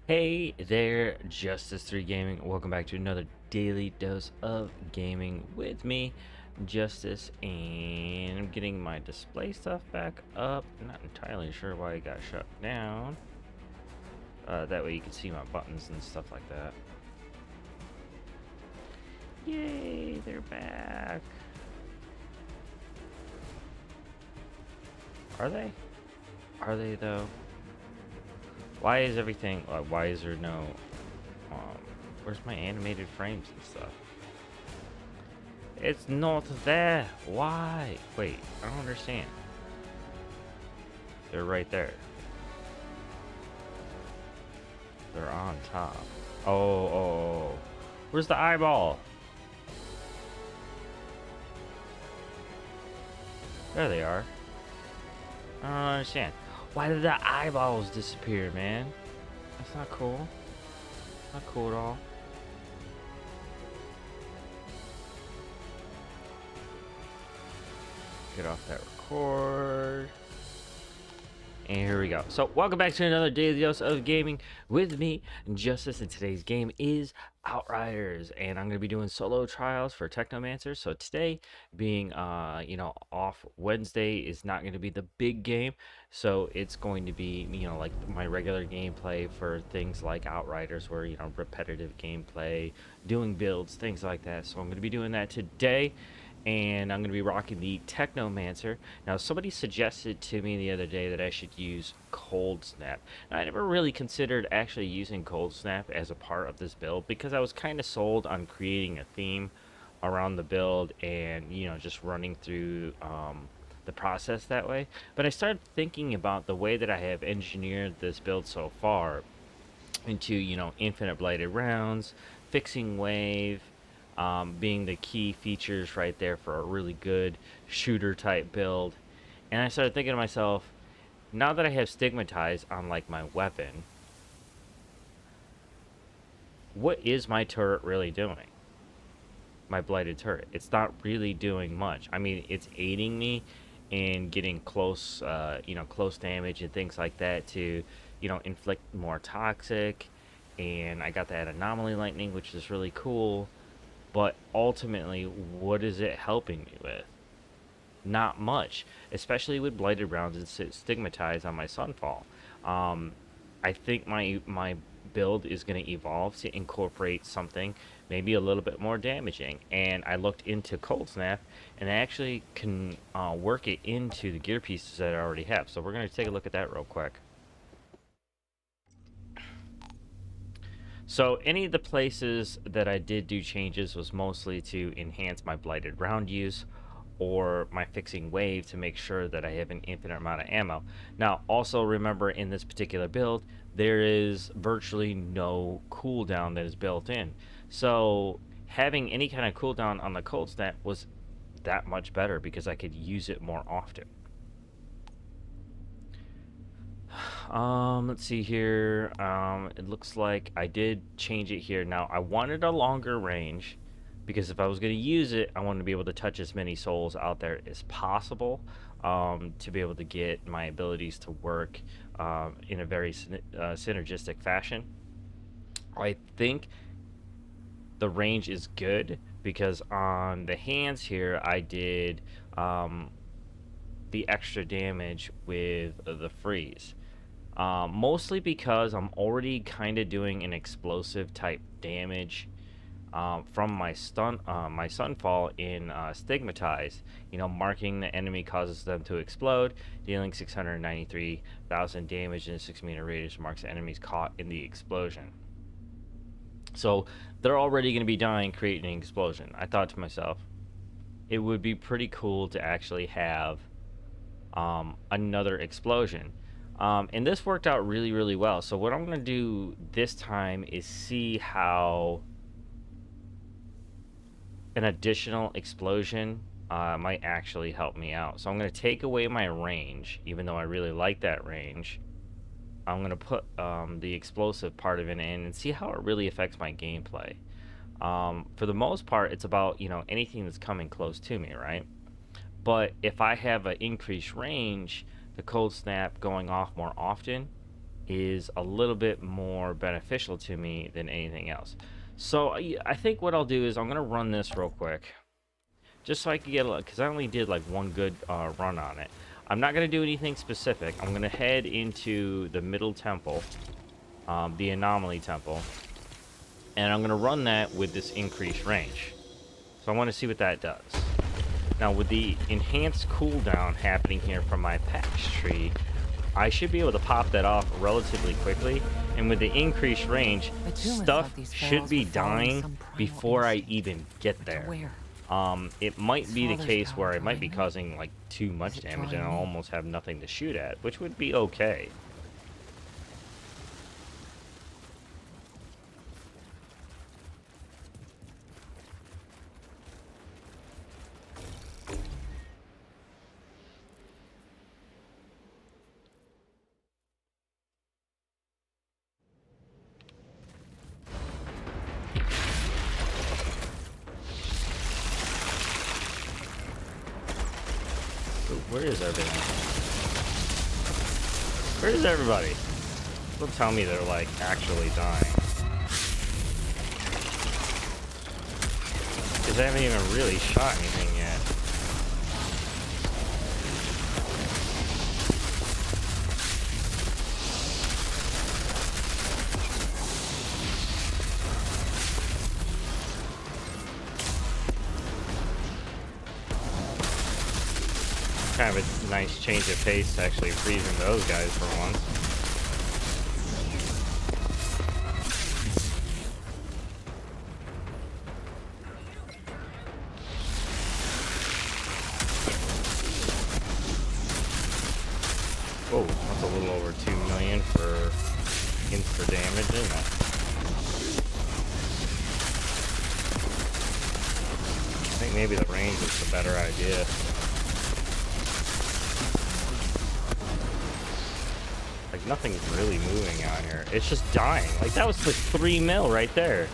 Hey there, Justice3 Gaming. Welcome back to another daily dose of gaming with me, Justice, and I'm getting my display stuff back up. Not entirely sure why it got shut down. That way you can see my buttons and stuff like that. Yay, they're back. Are they? Are they though? Why is everything, why is there no, um, where's my animated frames and stuff? It's not there. Why? Wait, I don't understand. They're right there. They're on top. Oh. Where's the eyeball? There they are. I don't understand. Why did the eyeballs disappear, man? That's not cool. Not cool at all. Get off that record. And here we go. So welcome back to another daily dose of gaming with me, Justice, and today's game is Outriders, and I'm going to be doing solo trials for Technomancer. So today, being off Wednesday, is not going to be the big game, so it's going to be like my regular gameplay for things like Outriders, where repetitive gameplay, doing builds, things like that. So I'm going to be doing that today. And I'm going to be rocking the Technomancer. Now, somebody suggested to me the other day that I should use Cold Snap. And I never really considered actually using Cold Snap as a part of this build because I was kind of sold on creating a theme around the build and, just running through the process that way. But I started thinking about the way that I have engineered this build so far into, infinite blighted rounds, fixing wave, being the key features right there for a really good shooter type build. And I started thinking to myself, now that I have stigmatized on like my weapon, what is my turret really doing? My blighted turret. It's not really doing much. I mean, it's aiding me in getting close, close damage and things like that to, inflict more toxic. And I got that anomaly lightning, which is really cool. But ultimately, what is it helping me with? Not much, especially with blighted rounds and stigmatized on my Sunfall. I think my build is going to evolve to incorporate something maybe a little bit more damaging. And I looked into Cold Snap, and I actually can work it into the gear pieces that I already have. So we're going to take a look at that real quick. So any of the places that I did do changes was mostly to enhance my blighted round use or my fixing wave to make sure that I have an infinite amount of ammo. Now also remember, in this particular build there is virtually no cooldown that is built in. So having any kind of cooldown on the cold snap was that much better because I could use it more often. Let's see here. It looks like I did change it here. Now, I wanted a longer range because if I was going to use it, I wanted to be able to touch as many souls out there as possible, to be able to get my abilities to work in a very synergistic fashion. I think the range is good because on the hands here, I did the extra damage with the freeze. Mostly because I'm already kind of doing an explosive type damage from my Sunfall in Stigmatized. Marking the enemy causes them to explode, dealing 693,000 damage in a 6-meter radius, marks the enemies caught in the explosion. So they're already going to be dying creating an explosion. I thought to myself, it would be pretty cool to actually have another explosion. And this worked out really, really well. So what I'm going to do this time is see how an additional explosion might actually help me out. So I'm going to take away my range, even though I really like that range. I'm going to put the explosive part of it in and see how it really affects my gameplay. For the most part, it's about, anything that's coming close to me, right? But if I have an increased range, the cold snap going off more often is a little bit more beneficial to me than anything else. So I think what I'll do is I'm gonna run this real quick, just so I can get a look, because I only did like one good run on it. I'm not gonna do anything specific. I'm gonna head into the middle temple, the anomaly temple, and I'm gonna run that with this increased range. So I want to see what that does. Now with the enhanced cooldown happening here from my patch tree, I should be able to pop that off relatively quickly, and with the increased range, stuff should be dying before I even get there. It might be the case where I might be causing like too much damage and I'll almost have nothing to shoot at, which would be okay. Where is everything? Where is everybody? Don't tell me they're like actually dying. Because I haven't even really shot anything yet. Kind of a nice change of pace to actually freezing those guys for once. Whoa, that's a little over 2 million for insta damage, isn't it? I think maybe the range is the better idea. Like, nothing's really moving out here. It's just dying. Like, that was like 3 mil right there.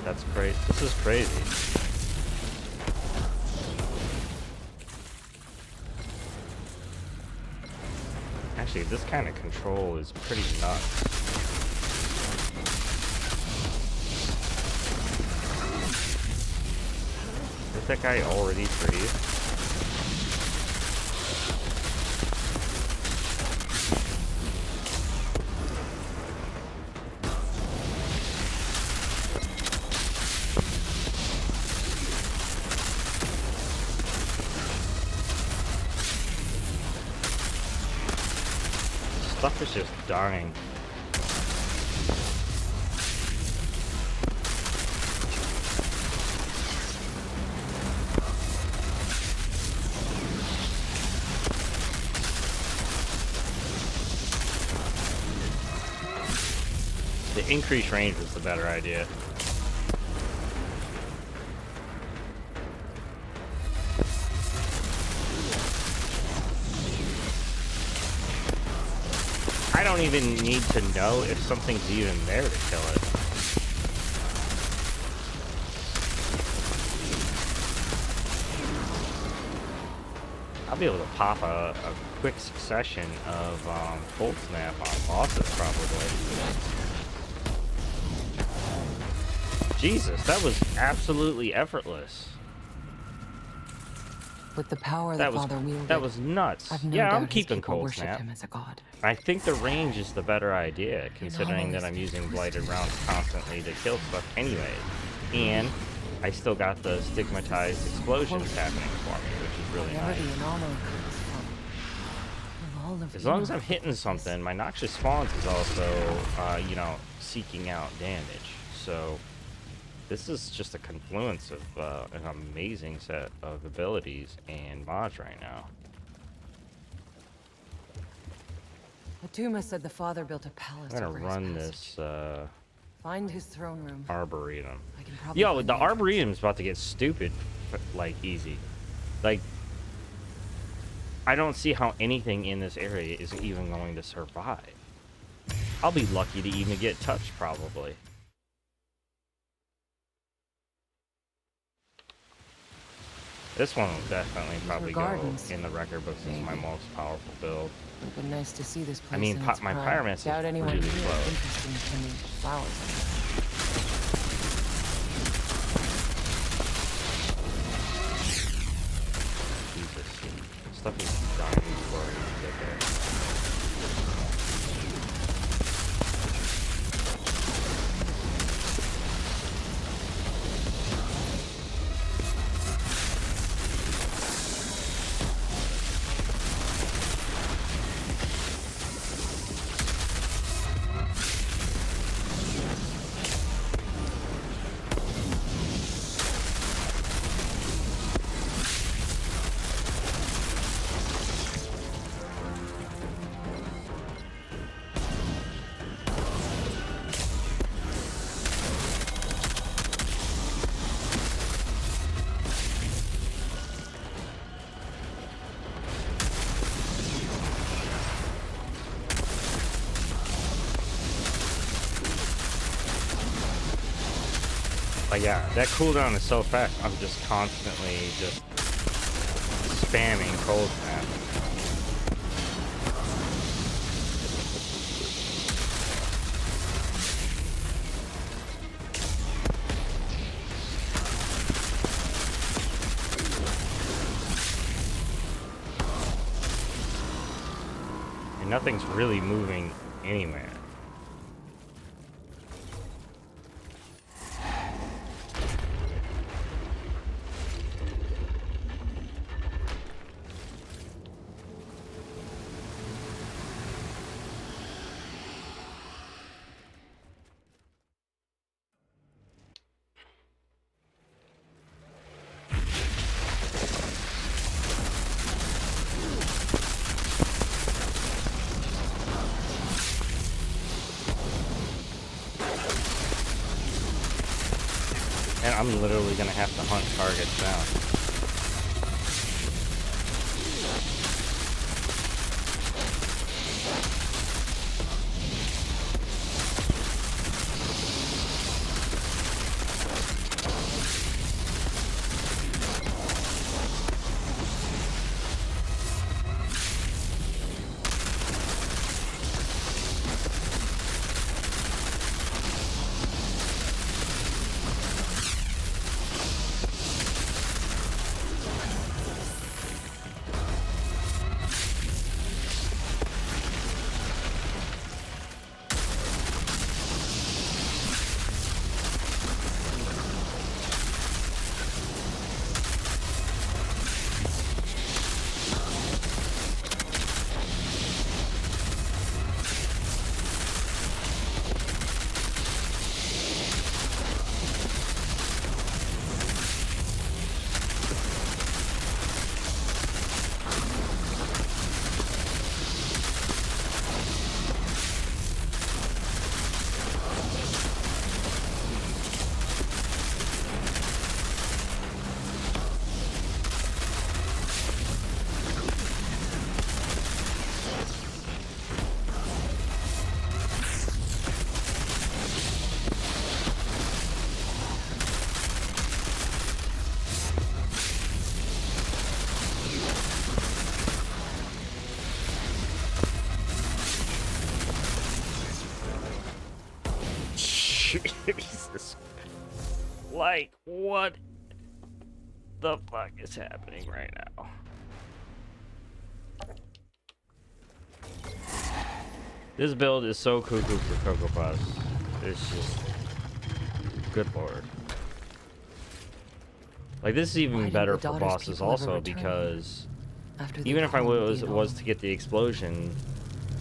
That's crazy. This is crazy. Actually, this kind of control is pretty nuts. Is that guy already freeze? Stuff is just dying. The increased range was the better idea. I don't even need to know if something's even there to kill it. I'll be able to pop a quick succession of cold snap on bosses, probably. Jesus, that was absolutely effortless. With the power That the Father wielded, that was nuts. I've no Yeah, doubt I'm his keeping people cold worship snap. him as a god. I think the range is the better idea, considering that I'm using blighted rounds constantly to kill stuff anyway. And I still got the stigmatized explosions happening for me, which is really nice. As long as I'm hitting something, my Noxious Spawns is also, you know, seeking out damage. So this is just a confluence of an amazing set of abilities and mods right now. Atuma said the Father built a palace. I'm gonna over his run passage. this Find his throne room. Arboretum. I can probably Yo, find the the entrance. Arboretum's about to get stupid, like, easy. Like, I don't see how anything in this area is even going to survive. I'll be lucky to even get touched, probably. This one will definitely probably go in the record books as my most powerful build. Would have been nice to see this place. I mean, in its my prime. pyromancer Doubt is anyone really here slow. interested in pinning flowers. Jesus, stuff is dying before I even get there. But yeah, that cooldown is so fast. I'm just constantly just spamming cold snap. And nothing's really moving anywhere. And I'm literally gonna have to hunt targets now. Jesus. Like, what the fuck is happening right now? This build is so cuckoo for Cocoa Puffs. It's just... Good lord. Like, this is even better for bosses also because... Even if I was to get the explosion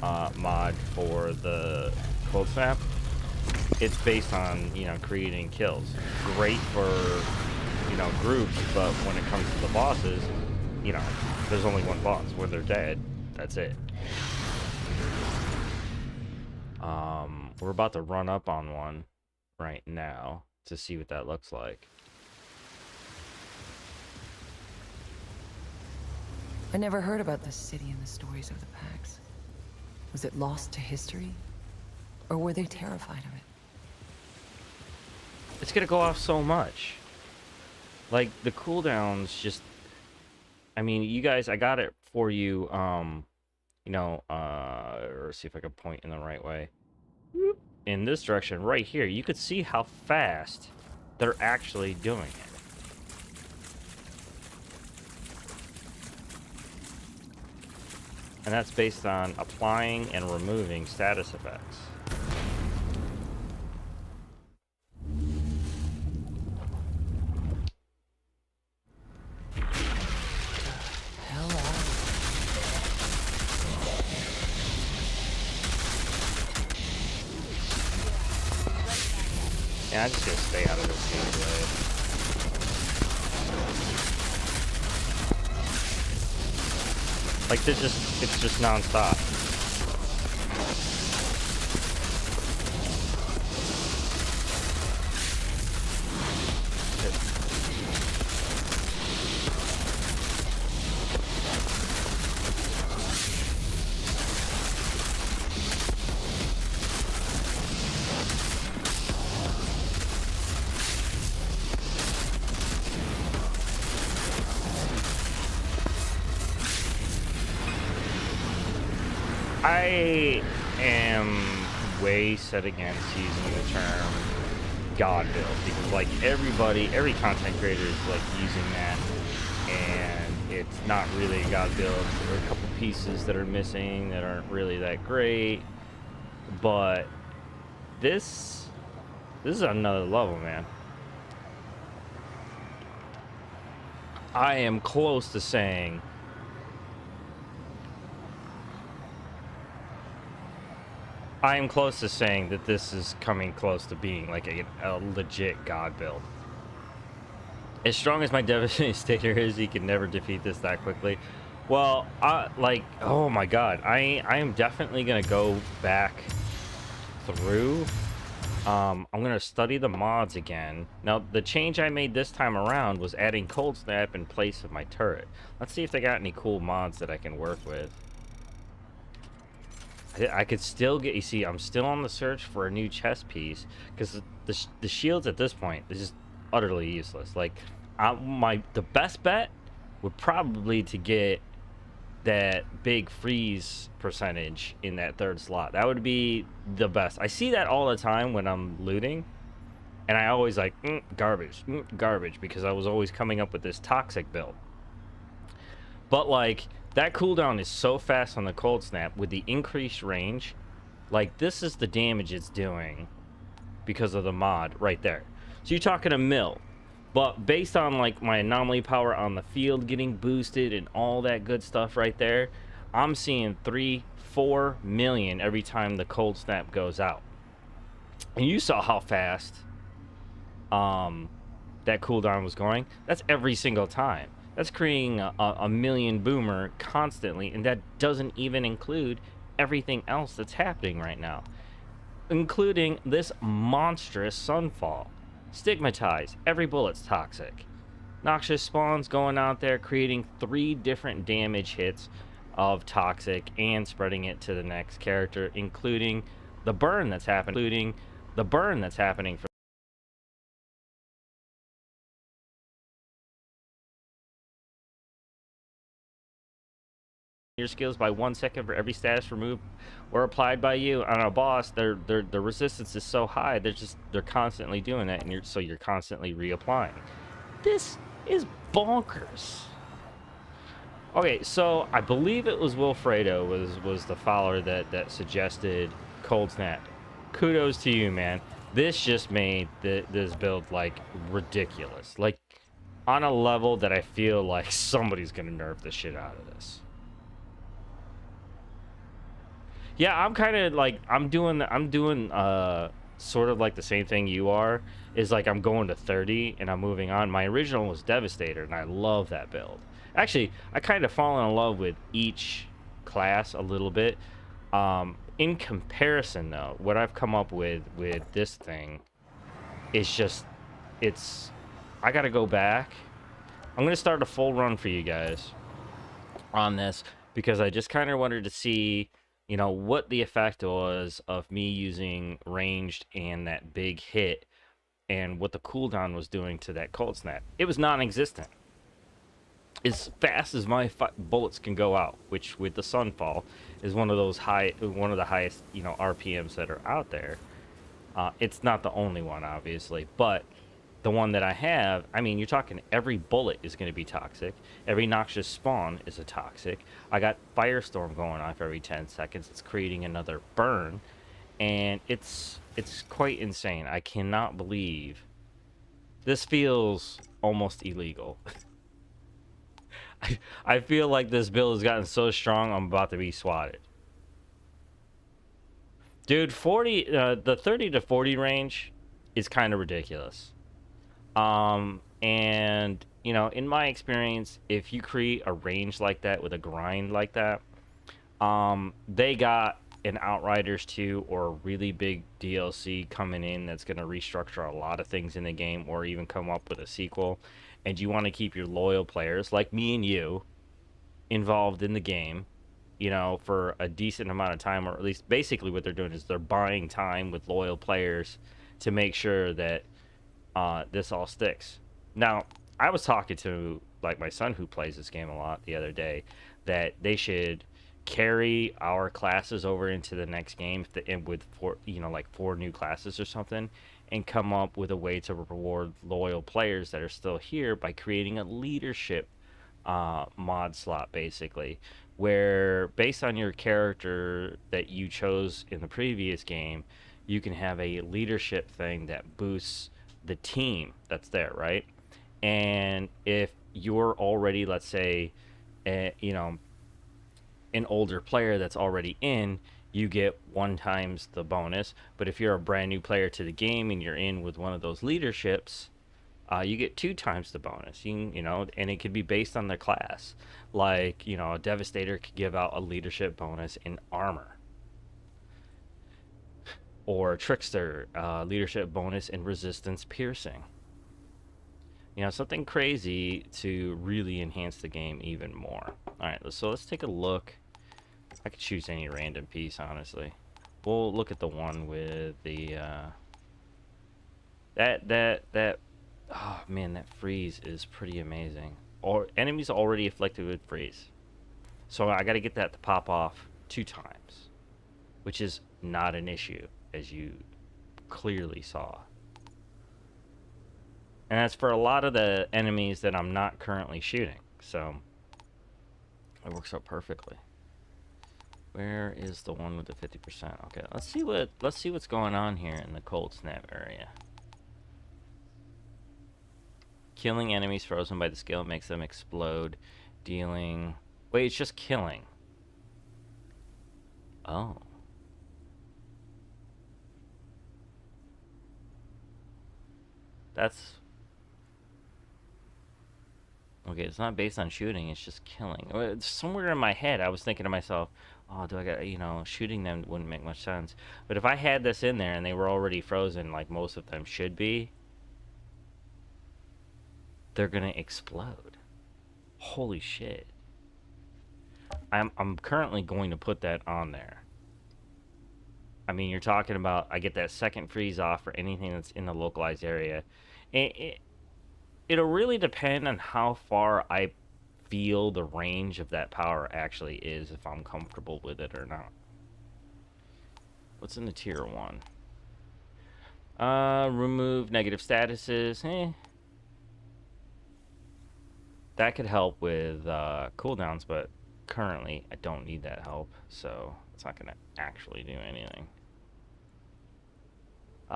mod for the Cold Snap, it's based on, you know, creating kills. Great for, you know, groups, but when it comes to the bosses, you know, there's only one boss. When they're dead, that's it. We're about to run up on one right now to see what that looks like. I never heard about this city and the stories of the packs. Was it lost to history? Or were they terrified of it? It's gonna go off so much. Like, the cooldowns just... I mean, you guys, I got it for you, you know, or see if I can point in the right way. In this direction, right here, you could see how fast they're actually doing it. And that's based on applying and removing status effects. Hell out. Yeah, I just gotta stay out of this gameplay. Like, it's just non-stop. I am way set against using the term God build because, like, every content creator is like using that, and it's not really a God build. There are a couple pieces that are missing that aren't really that great, but this is another level, man. I am close to saying that this is coming close to being like a legit God build. As strong as my Devastator is, he can never defeat this that quickly. Well, like, oh my god, I am definitely gonna go back through. I'm gonna study the mods again. Now, the change I made this time around was adding Cold Snap in place of my turret. Let's see if they got any cool mods that I can work with. I could still get, you see, I'm still on the search for a new chest piece because the shields at this point is just utterly useless. Like, the best bet would probably to get that big freeze percentage in that third slot. That would be the best. I see that all the time when I'm looting, and I always like garbage, because I was always coming up with this toxic build. But like, that cooldown is so fast on the Cold Snap with the increased range. Like, this is the damage it's doing because of the mod right there. So you're talking a mil. But based on like my anomaly power on the field getting boosted and all that good stuff right there, I'm seeing 3-4 million every time the Cold Snap goes out. And you saw how fast that cooldown was going. That's every single time. That's creating a million boomer constantly, and that doesn't even include everything else that's happening right now, including this monstrous sunfall. Stigmatize, every bullet's toxic. Noxious spawns going out there creating 3 different damage hits of toxic and spreading it to the next character, including the burn that's happening for your skills by 1 second for every status removed or applied by you on a boss. Their resistance is so high, they're constantly doing that, and you're constantly reapplying. This is bonkers. Okay, so I believe it was Wilfredo was the follower that suggested Cold Snap. Kudos to you, man. This just made this build like ridiculous, like on a level that I feel like somebody's gonna nerf the shit out of this. Yeah, I'm kind of like, I'm doing sort of like the same thing you are, is like I'm going to 30 and I'm moving on. My original was Devastator, and I love that build. Actually, I kind of fallen in love with each class a little bit. In comparison, though, what I've come up with this thing is just, I got to go back. I'm going to start a full run for you guys on this, because I just kind of wanted to see, you know, what the effect was of me using ranged and that big hit and what the cooldown was doing to that cold snap. It was non-existent. As fast as my bullets can go out, which with the Sunfall is one of the highest, you know, RPMs that are out there. It's not the only one, obviously, but the one that I have, I mean, you're talking every bullet is going to be toxic. Every noxious spawn is a toxic. I got Firestorm going off every 10 seconds. It's creating another burn, and it's quite insane. I cannot believe this feels almost illegal. I feel like this build has gotten so strong, I'm about to be swatted. Dude, 40, the 30 to 40 range is kind of ridiculous. And, you know, in my experience, if you create a range like that with a grind like that, they got an Outriders 2 or a really big DLC coming in that's going to restructure a lot of things in the game or even come up with a sequel. And you want to keep your loyal players, like me and you, involved in the game, you know, for a decent amount of time, or at least basically what they're doing is they're buying time with loyal players to make sure that this all sticks. Now, I was talking to like my son who plays this game a lot the other day that they should carry our classes over into the next game with four new classes or something, and come up with a way to reward loyal players that are still here by creating a leadership mod slot, basically, where based on your character that you chose in the previous game, you can have a leadership thing that boosts the team that's there, right? And if you're already, let's say, you know, an older player that's already in, you get 1 times the bonus. But if you're a brand new player to the game and you're in with one of those leaderships, you get 2 times the bonus. You know, and it could be based on their class. Like, you know, a Devastator could give out a leadership bonus in armor, or Trickster leadership bonus in resistance piercing. You know, something crazy to really enhance the game even more. All right, so let's take a look. I could choose any random piece, honestly. We'll look at the one with the that. Oh man, that freeze is pretty amazing. Or enemies already afflicted with freeze, so I got to get that to pop off 2 times, which is not an issue, as you clearly saw. And that's for a lot of the enemies that I'm not currently shooting, so it works out perfectly. Where is the one with the 50%? Okay, let's see what's going on here in the cold snap area. Killing enemies frozen by the skill makes them explode, dealing... Wait, it's just killing. Oh. That's... Okay, it's not based on shooting, it's just killing. Somewhere in my head, I was thinking to myself, oh, do I got, you know, shooting them wouldn't make much sense. But if I had this in there and they were already frozen, like most of them should be, they're gonna explode. Holy shit. I'm currently going to put that on there. I mean, you're talking about, I get that second freeze off for anything that's in the localized area. It'll really depend on how far I feel the range of that power actually is, if I'm comfortable with it or not. What's in the tier 1? Remove negative statuses. That could help with cooldowns, but currently I don't need that help, so it's not going to actually do anything.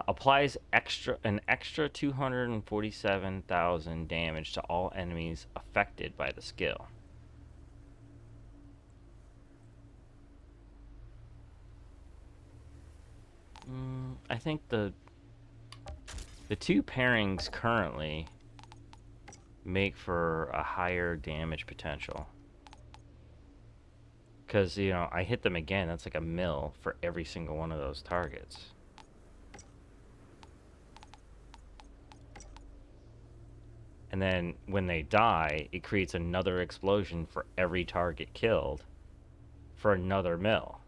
Applies an extra 247,000 damage to all enemies affected by the skill. I think the 2 pairings currently make for a higher damage potential. Because, you know, I hit them again, that's like a mil for every single one of those targets. And then when they die, it creates another explosion for every target killed for another mil.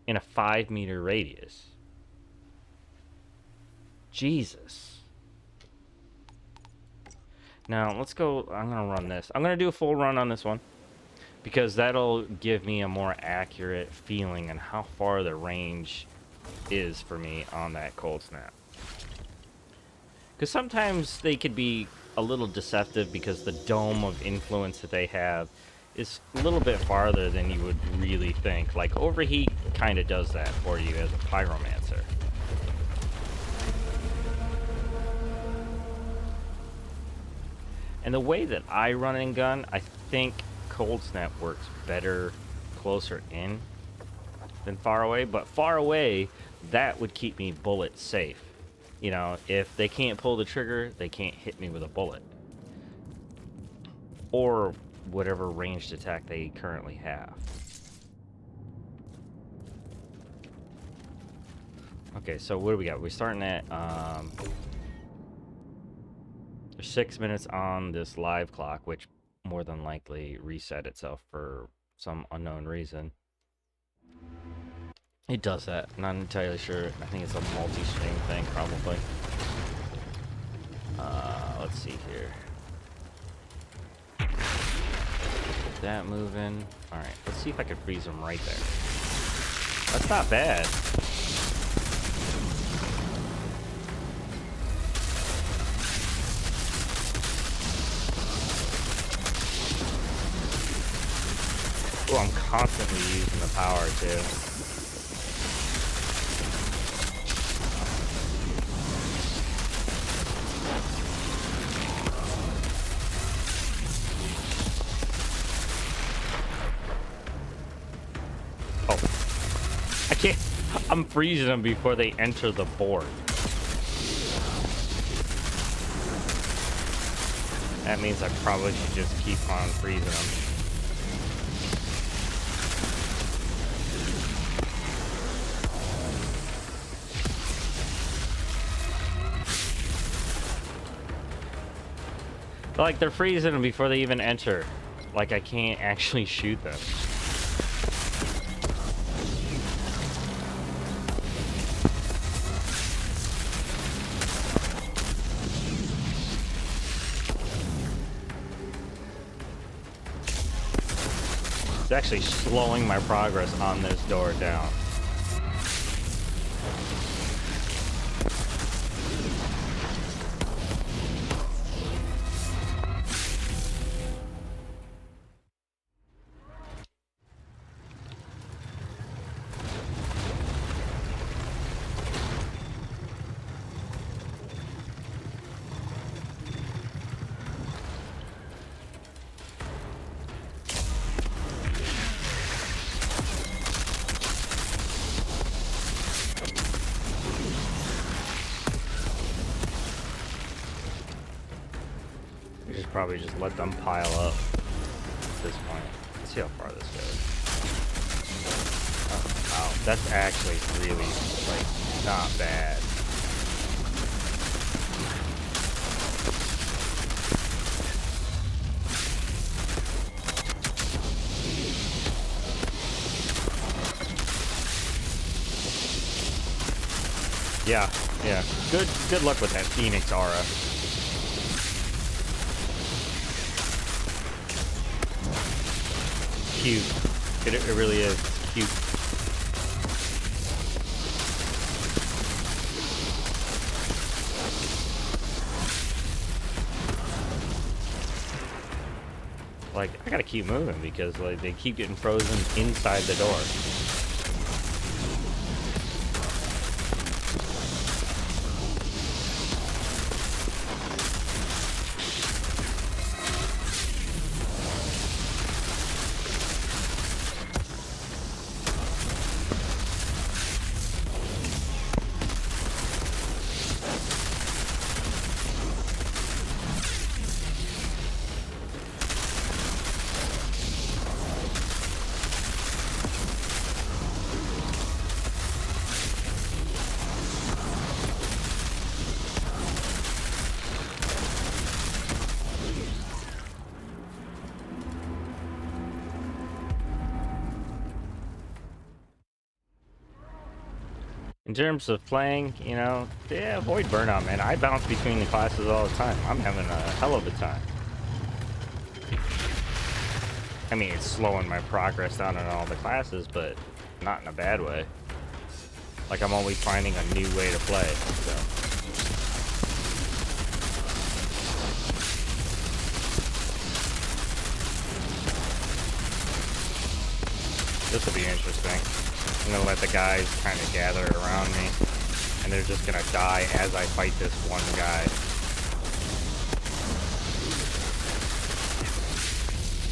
in a 5-meter radius. Jesus. Now, let's go. I'm going to run this. I'm going to do a full run on this one, because that'll give me a more accurate feeling on how far the range is for me on that cold snap. Because sometimes they could be a little deceptive because the dome of influence that they have is a little bit farther than you would really think. Like, overheat kind of does that for you as a pyromancer. And the way that I run and gun, I think cold snap works better closer in than far away. But far away, that would keep me bullet safe. You know, if they can't pull the trigger, they can't hit me with a bullet. Or whatever ranged attack they currently have. Okay, so what do we got? We're starting at, there's 6 minutes on this live clock, which more than likely reset itself for some unknown reason. It does that. Not entirely sure. I think it's a multi-stream thing, probably. Let's see here. Get that moving. Alright, let's see if I can freeze them right there. That's not bad. Oh, I'm constantly using the power, too. I'm freezing them before they enter the board. That means I probably should just keep on freezing them. But like, they're freezing them before they even enter. Like, I can't actually shoot them. It's actually slowing my progress on this door down. Probably just let them pile up at this point. Let's see how far this goes. Oh, wow, that's actually really, like, not bad. Yeah, yeah. Good luck with that Phoenix aura. Cute. It really is cute. Like, I gotta keep moving because like they keep getting frozen inside the door. In terms of playing, you know, yeah, avoid burnout, man. I bounce between the classes all the time. I'm having a hell of a time. I mean, it's slowing my progress down in all the classes, but not in a bad way. Like, I'm always finding a new way to play, so. This will be interesting. I'm gonna let the guys kind of gather around me, and they're just gonna die as I fight this one guy.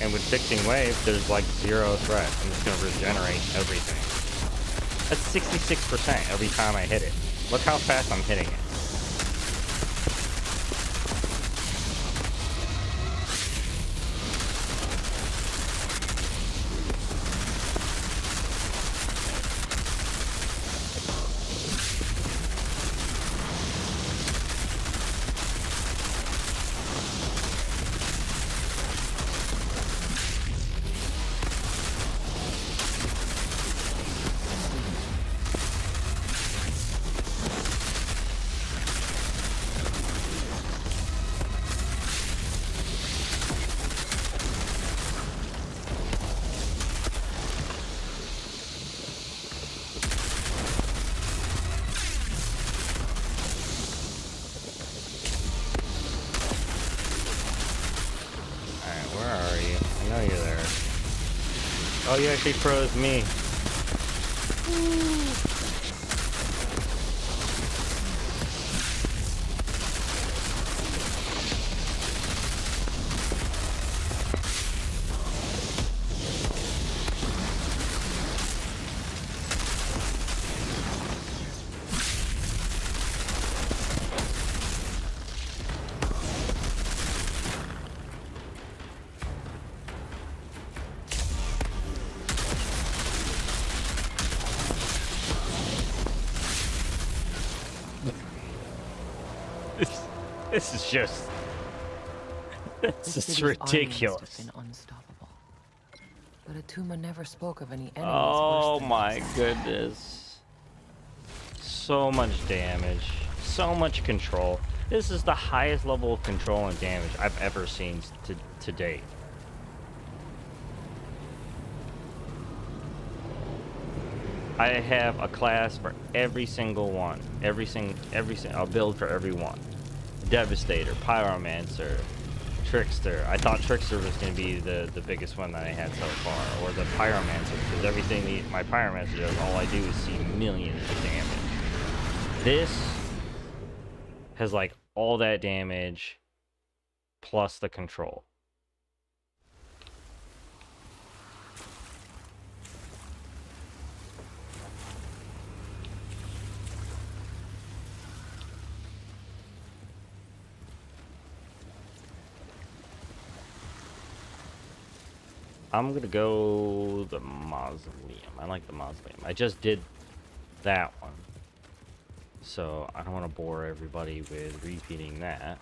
And with fixing wave, there's like 0 threat. I'm just gonna regenerate everything. That's 66% every time I hit it. Look how fast I'm hitting it. Oh, you actually froze me. This is just... This is ridiculous. Been unstoppable. But Atuma never spoke of any enemies. Oh worse than my himself. goodness. So much damage. So much control. This is the highest level of control and damage I've ever seen to date. I have a class for every single one. Every single I'll build for every one. Devastator, Pyromancer, Trickster. I thought Trickster was going to be the biggest one that I had so far, or the Pyromancer, because everything my Pyromancer does, all I do is see millions of damage. This has like all that damage plus the control. I'm gonna go the Mausoleum. I like the Mausoleum. I just did that one, so I don't want to bore everybody with repeating that.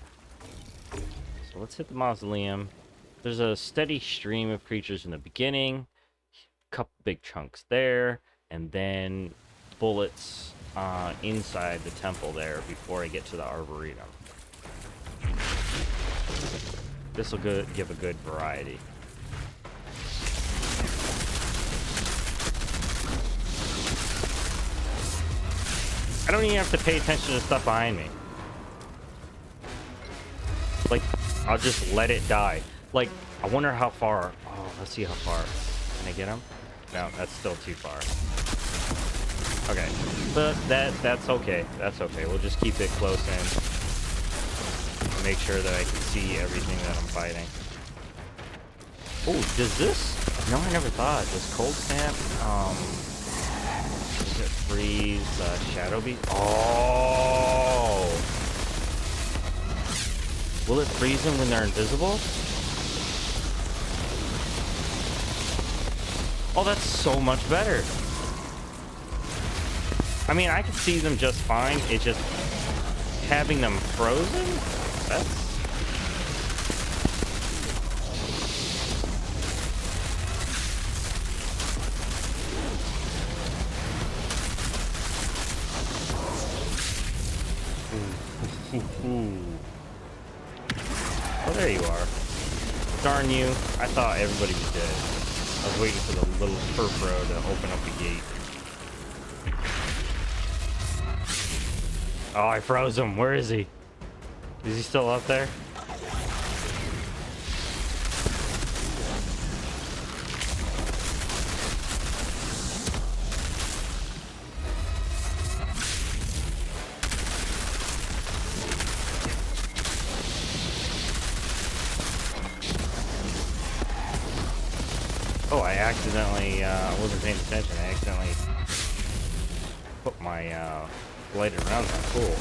So let's hit the Mausoleum. There's a steady stream of creatures in the beginning, couple big chunks there, and then bullets inside the temple there before I get to the Arboretum. This will give a good variety. I don't even have to pay attention to stuff behind me. Like, I'll just let it die. Like, I wonder how far. Oh, let's see how far. Can I get him? No, that's still too far. Okay, but that's okay. That's okay. We'll just keep it close in. Make sure that I can see everything that I'm fighting. Oh, does this? No, I never thought. Does cold snap? Does it freeze Shadow Beast? Oh! Will it freeze them when they're invisible? Oh, that's so much better. I mean, I can see them just fine. It's just having them frozen? That's... There you are. Darn you. I thought everybody was dead. I was waiting for the little furfro to open up the gate. Oh, I froze him. Where is he? Is he still up there? Oh, I accidentally, wasn't paying attention. I accidentally put my, lighted rounds on. Cool.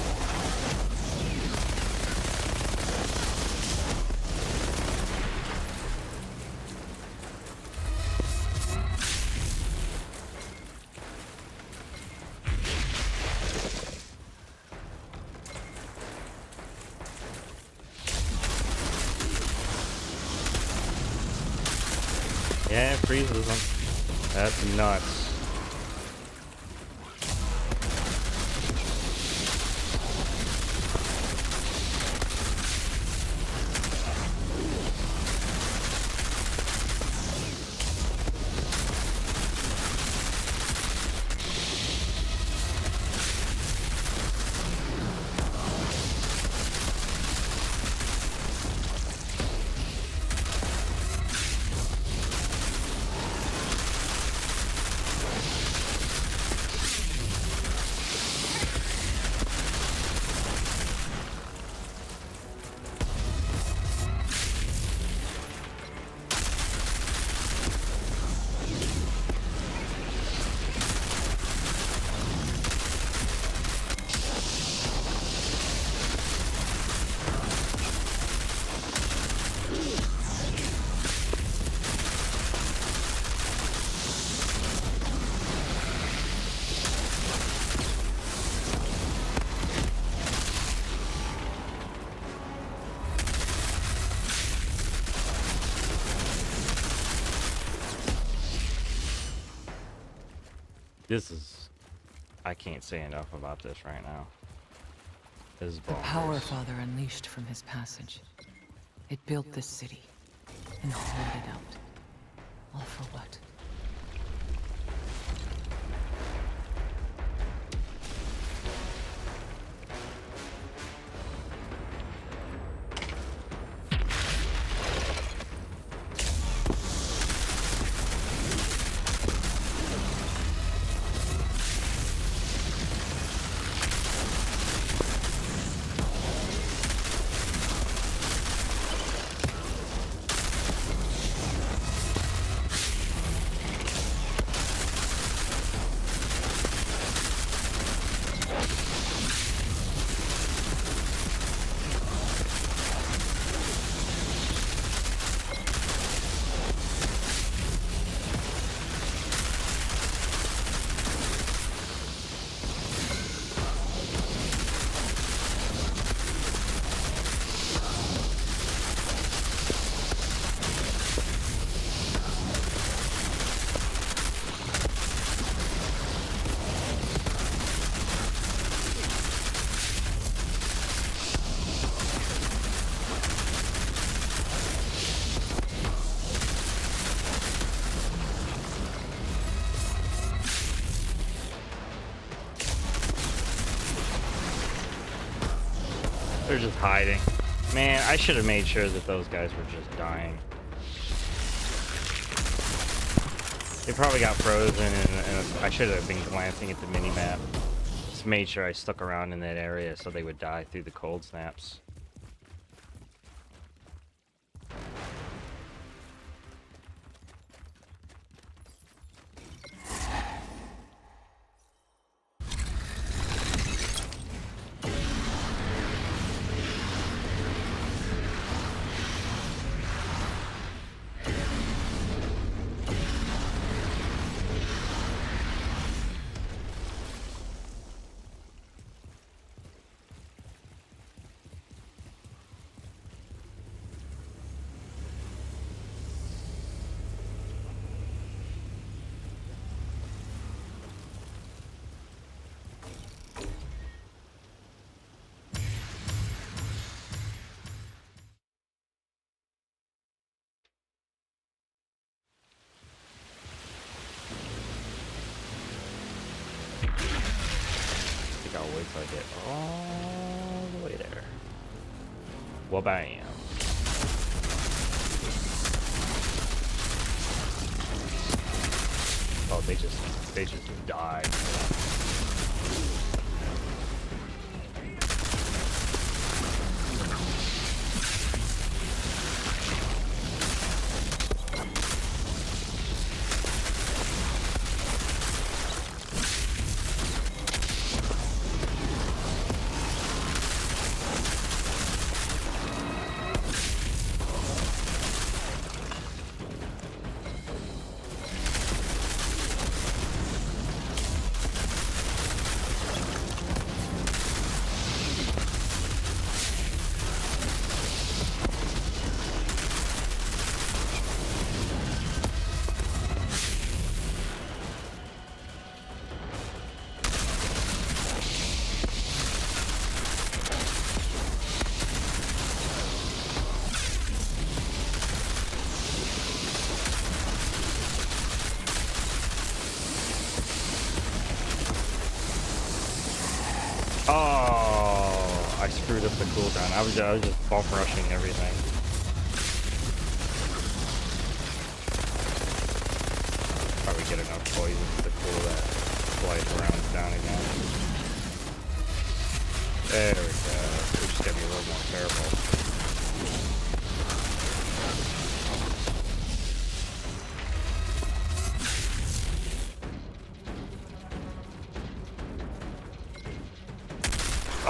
Yeah, it freezes them. That's nuts. This is... I can't say enough about this right now. This is The bonkers. power Father unleashed from his passage. It built this city, and hollowed it out. All for what? They're just hiding. Man, I should have made sure that those guys were just dying. They probably got frozen, and I should have been glancing at the mini-map. Just made sure I stuck around in that area so they would die through the cold snaps. think I'll wait till I get all the way there. Well, bam. Oh, they just died. Oh, I screwed up the cooldown. I was just bump rushing everything. Probably get enough poison to cool that flight around down again. There we go. We just gotta be a little more careful.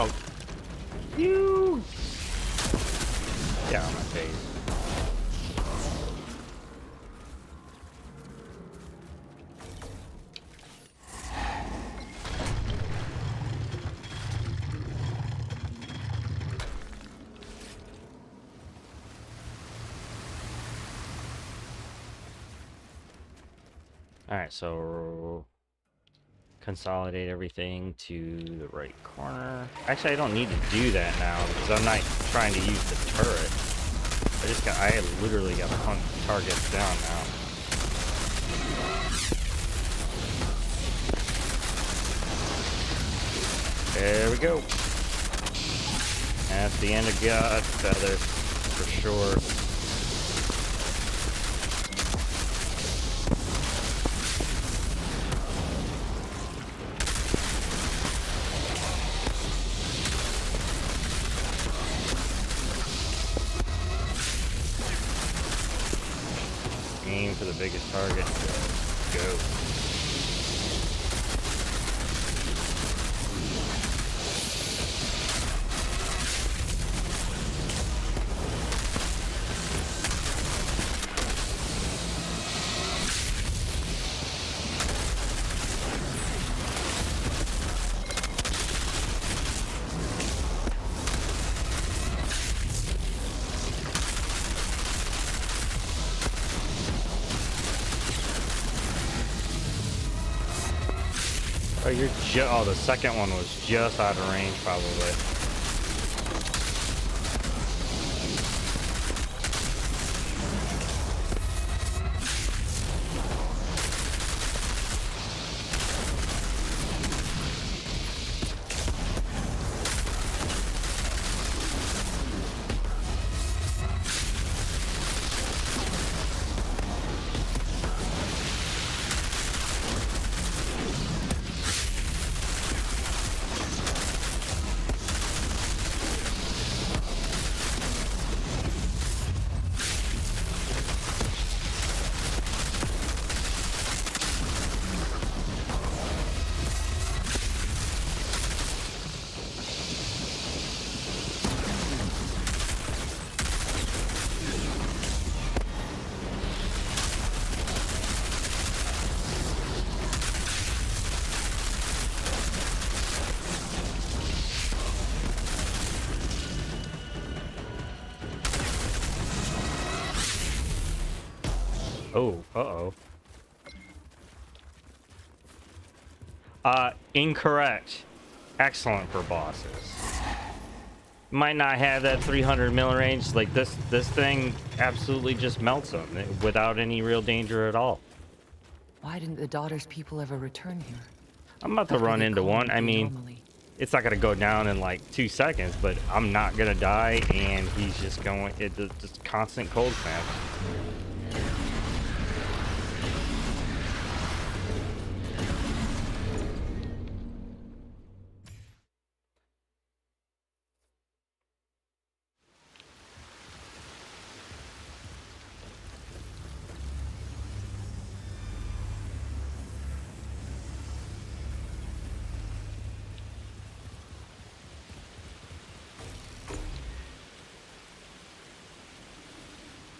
Oh, you! Yeah, on my face. All right, so consolidate everything to the right corner. Actually, I don't need to do that now because I'm not trying to use the turret. I literally got to hunt targets down now. There we go. That's the end of God Feather for sure. Aim for the biggest target. Go. Oh, the second one was just out of range, probably. Oh, uh-oh. Incorrect. Excellent for bosses. Might not have that 300 mil range. Like this thing absolutely just melts them without any real danger at all. Why didn't the daughter's people ever return here? I'm about to run into one. I mean, Anomaly. it's not gonna go down in like 2 seconds, but I'm not gonna die, and he's just going. Just constant cold snap.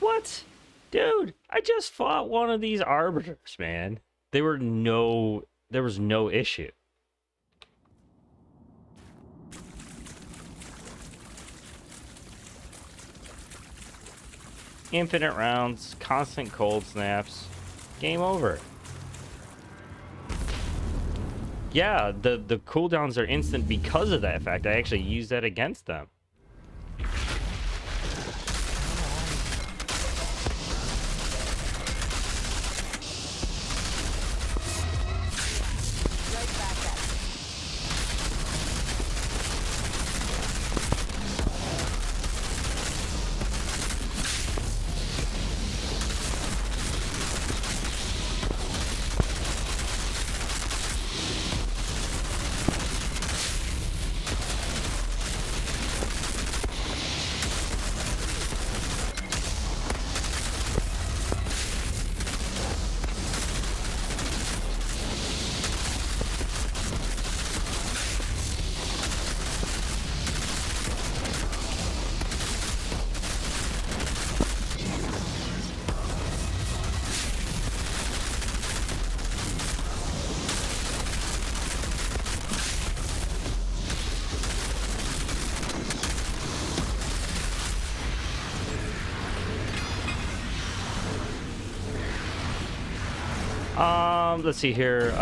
What? Dude, I just fought one of these arbiters, man. There was no issue. Infinite rounds, constant cold snaps, game over. Yeah, the cooldowns are instant because of that fact. I actually use that against them. Let's see here.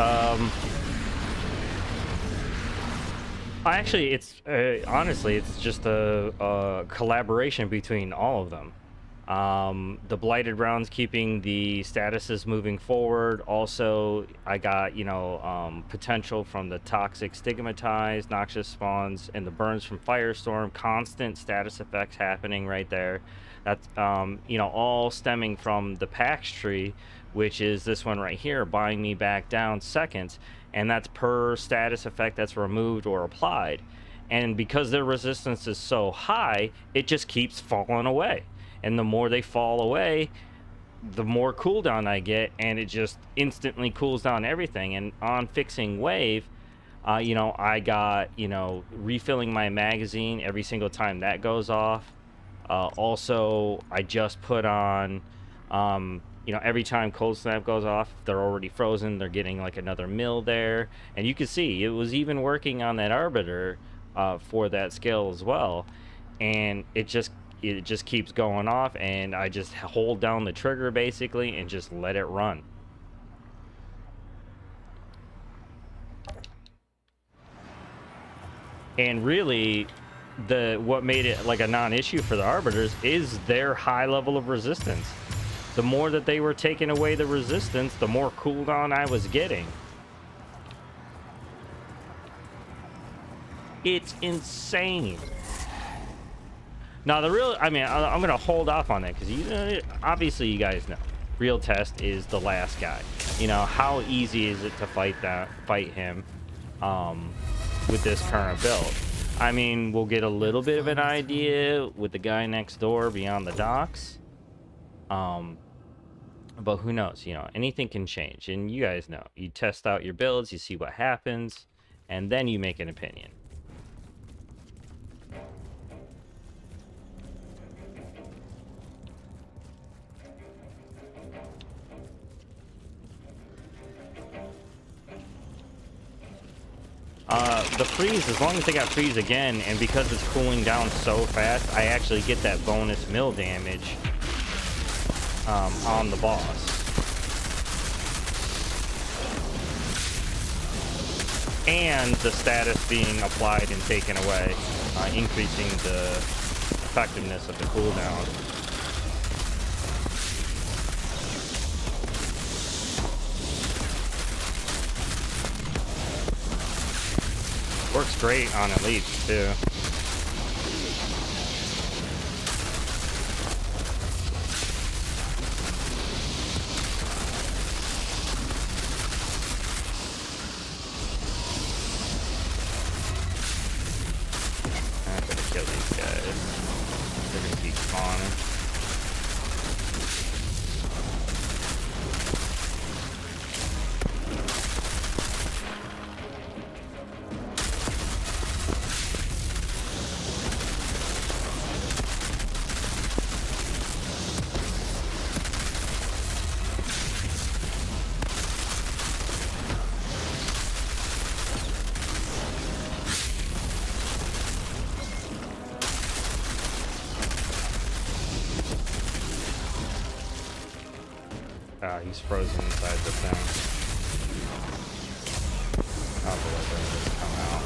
Actually, it's honestly, it's just a collaboration between all of them. The blighted rounds keeping the statuses moving forward. Also, I got, potential from the toxic stigmatized, noxious spawns, and the burns from firestorm. Constant status effects happening right there. That's all stemming from the Pax tree, which is this one right here, buying me back down seconds, and that's per status effect that's removed or applied. And because their resistance is so high, it just keeps falling away. And the more they fall away, the more cooldown I get, and it just instantly cools down everything. And on fixing wave, I got, refilling my magazine every single time that goes off. Also, I just put on, every time cold snap goes off, if they're already frozen, they're getting like another mill there. And you can see it was even working on that arbiter for that skill as well. And it just keeps going off, and I just hold down the trigger basically and just let it run. And really, what made it like a non-issue for the arbiters is their high level of resistance. The more that they were taking away the resistance, the more cooldown I was getting. It's insane. Now, I'm going to hold off on that because obviously you guys know. Real test is the last guy. How easy is it to fight him with this current build? I mean, we'll get a little bit of an idea with the guy next door beyond the docks. But who knows? Anything can change. And you guys know. You test out your builds, you see what happens, and then you make an opinion. The freeze, as long as they got freeze again, and because it's cooling down so fast, I actually get that bonus mill damage on the boss. And the status being applied and taken away, increasing the effectiveness of the cooldown. Works great on elites too. I'm gonna kill these guys. They're gonna keep spawning. He's frozen inside the thing. Oh, the Leper doesn't come out.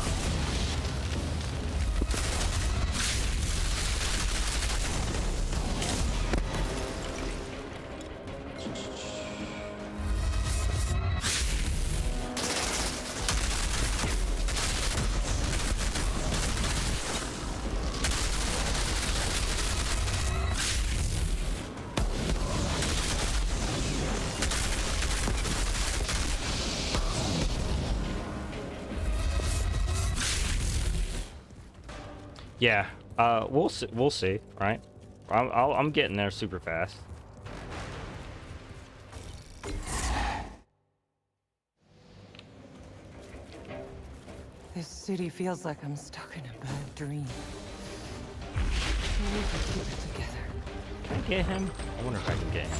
Yeah, we'll see. We'll see, right? I'm getting there super fast. This city feels like I'm stuck in a bad dream. We need to keep it together. Can I get him? I wonder if I can get him.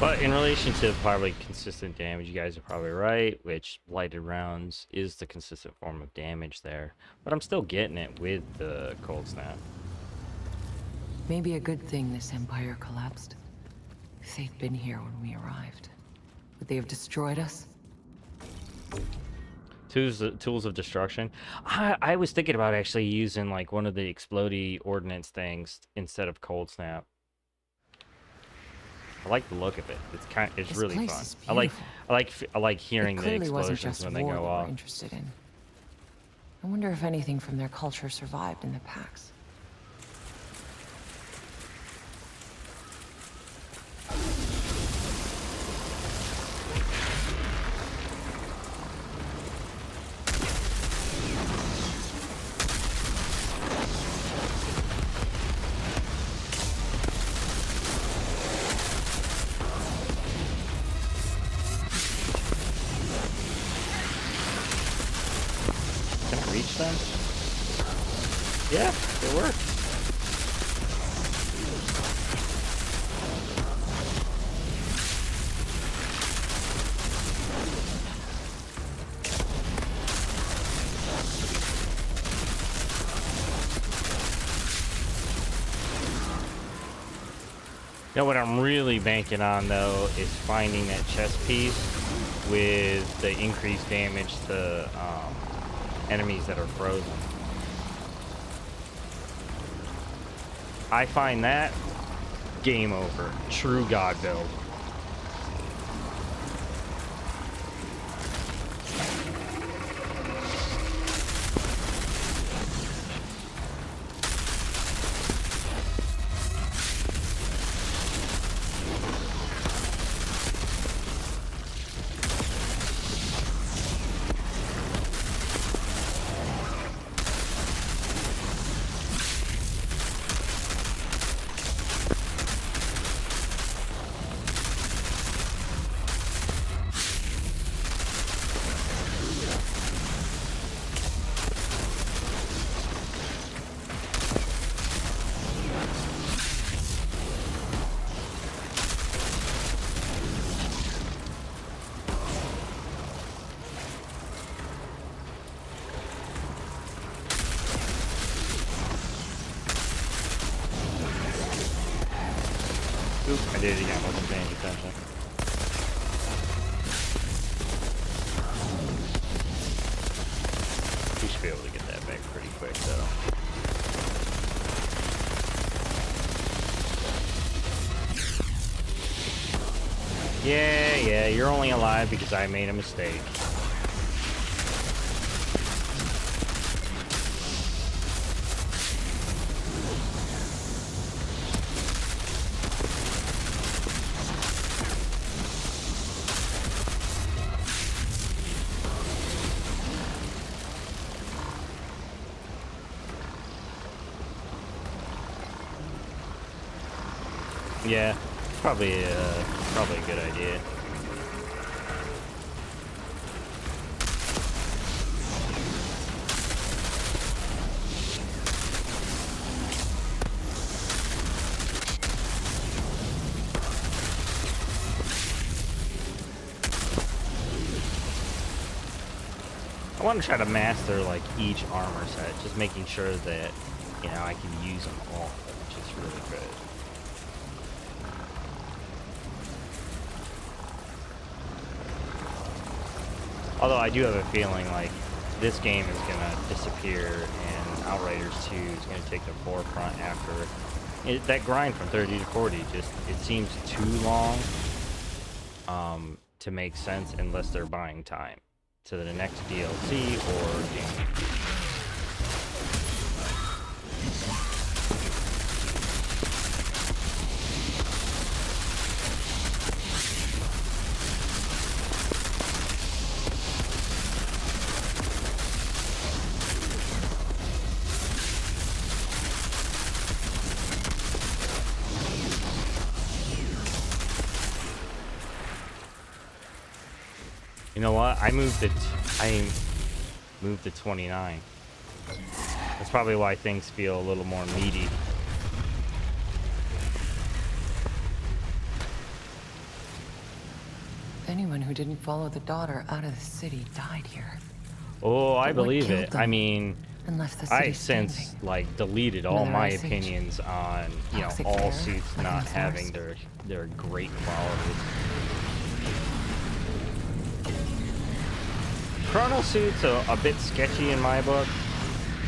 But in relation to probably consistent damage, you guys are probably right, which lighted rounds is the consistent form of damage there. But I'm still getting it with the cold snap. Maybe a good thing this empire collapsed. If they'd been here when we arrived, would they have destroyed us? Tools of destruction. I was thinking about actually using like one of the explodey ordnance things instead of cold snap. I like the look of it. It's really fun. I like hearing the explosions when they go off. Interested in. I wonder if anything from their culture survived in the packs. Reach them? Yeah, it worked. You know what I'm really banking on though is finding that chest piece with the increased damage to enemies that are frozen. I find that game over. True God build. Oop, I did it again. Wasn't paying attention. We should be able to get that back pretty quick, though. Yeah, you're only alive because I made a mistake. Yeah, probably a good idea. I want to try to master like each armor set, just making sure that, you know, I can use them all, which is really good. Although I do have a feeling like this game is gonna disappear and Outriders 2 is gonna take the forefront after that grind from 30 to 40. Just it seems too long to make sense unless they're buying time to the next DLC or game. You know what? I moved to 29. That's probably why things feel a little more meaty. Anyone who didn't follow the daughter out of the city died here. Oh, I But what believe killed it. them I mean, and left the I city since standing? like deleted all Another my ice age. opinions on, you know, Toxic all air, suits like in not the having forest. their great qualities. Chrono suits are a bit sketchy in my book,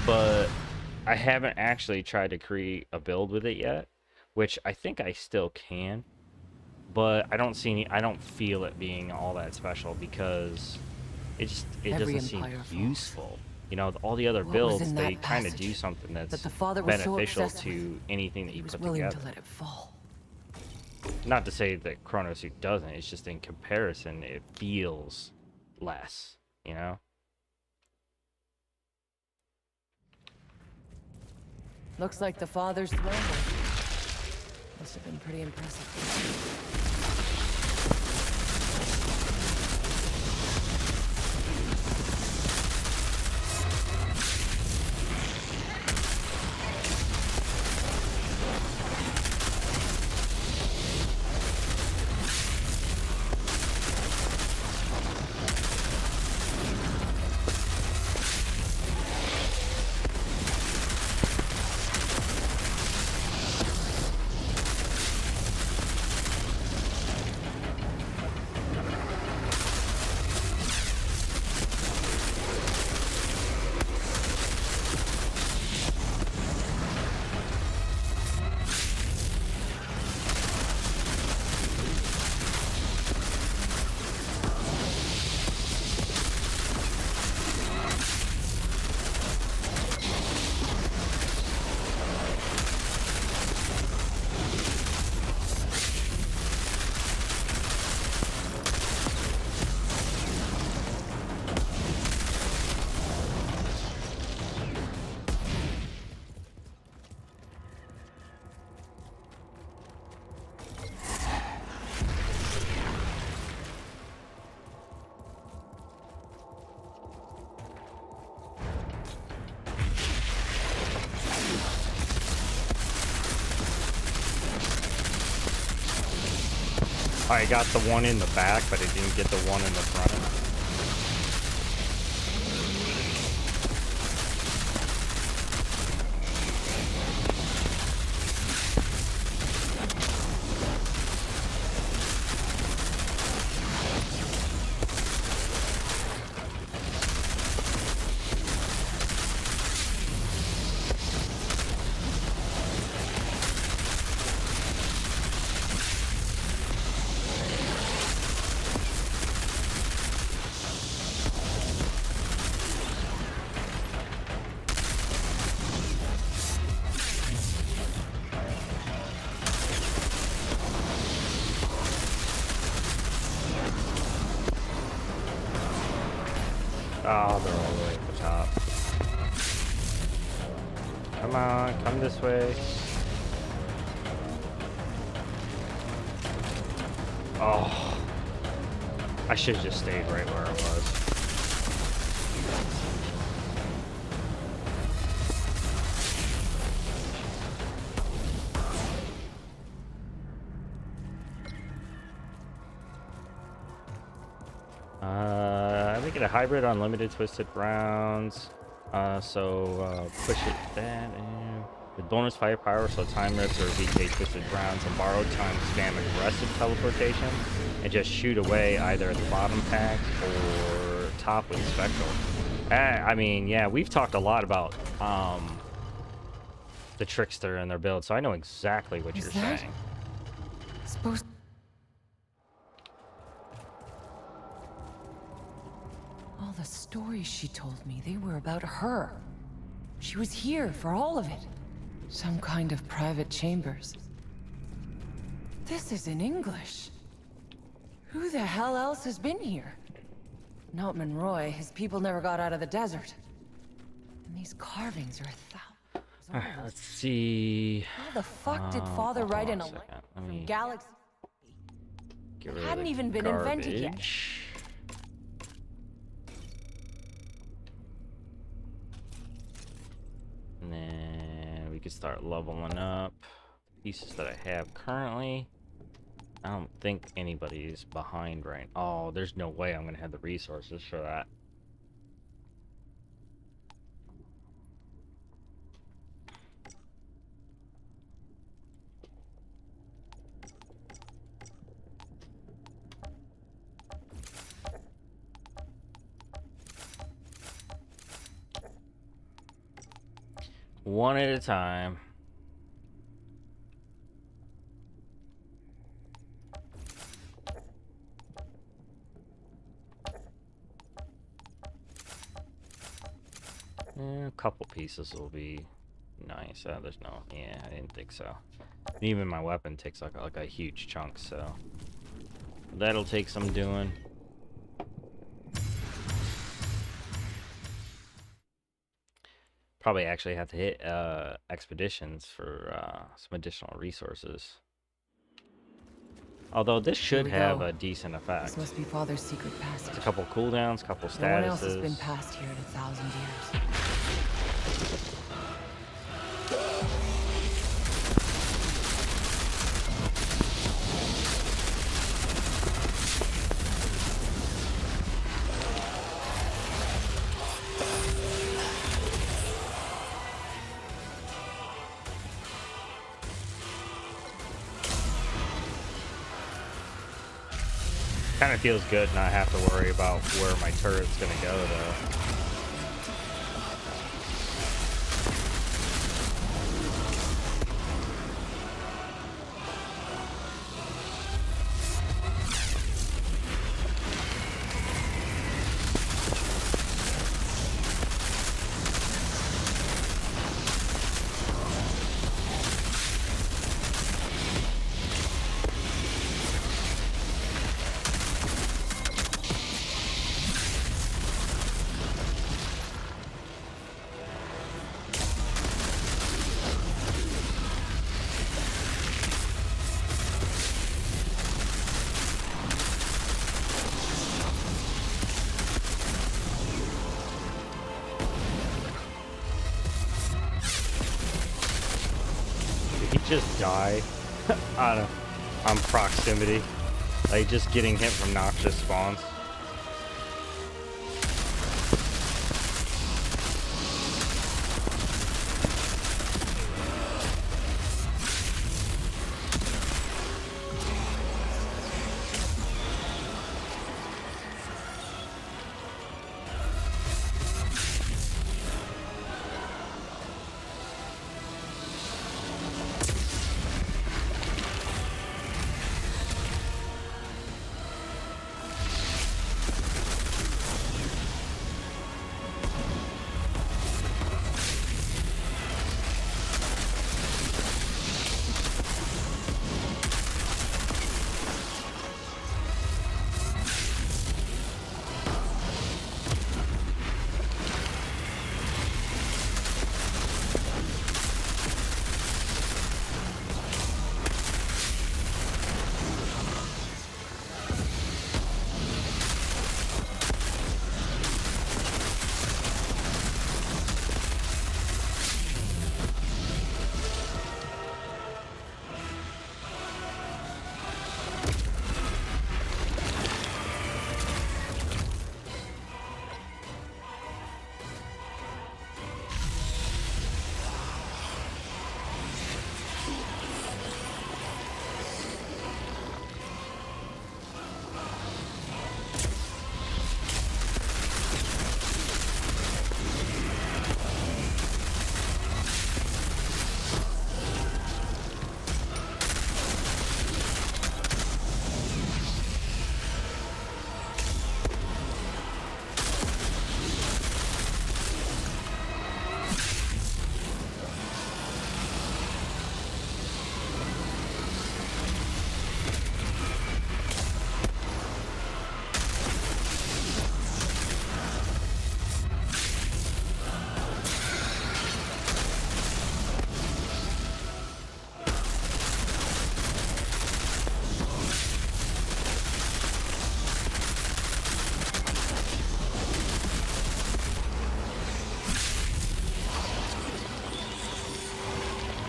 but I haven't actually tried to create a build with it yet, which I think I still can. But I don't feel it being all that special because it Every doesn't seem empire falls. useful. You know, all the other What was builds, in they that kind of passage do something that's that the father was so beneficial obsessed to with anything that he you was put willing together. to let it fall? Not to say that Chrono Suit doesn't, it's just in comparison it feels less, you know? Looks like the father's throne. Must have been pretty impressive. I got the one in the back, but I didn't get the one in the front. Oh, they're all the way at the top. Come on, come this way. Oh, I should have just stayed right where I was. I think get a hybrid unlimited twisted rounds. Push it that in. With bonus firepower, so time rips or VK twisted rounds and borrowed time spam aggressive teleportation and just shoot away either at the bottom packs or top with spectral. I mean, yeah, we've talked a lot about the Trickster and their build, so I know exactly what you're saying. Supposed. All the stories she told me, they were about her. She was here for all of it. Some kind of private chambers. This is in English. Who the hell else has been here? Not Monroy. His people never got out of the desert. And these carvings are Alright, let's see. How the fuck did Father write in a letter from Galaxy? It hadn't even been invented yet. And then we could start leveling up pieces that I have currently. I don't think anybody's behind right now. Oh, there's no way I'm gonna have the resources for that. One at a time. A couple pieces will be nice. There's no, yeah, I didn't think so. Even my weapon takes like a huge chunk, so that'll take some doing. Probably actually have to hit expeditions for some additional resources. Although this should have a decent effect. This must be Father's secret passage. It's a couple cooldowns, couple statuses. No one else has been past here in 1,000 years. Kind of feels good not have to worry about where my turret's gonna go though. Just die on proximity, like just getting hit from noxious spawns.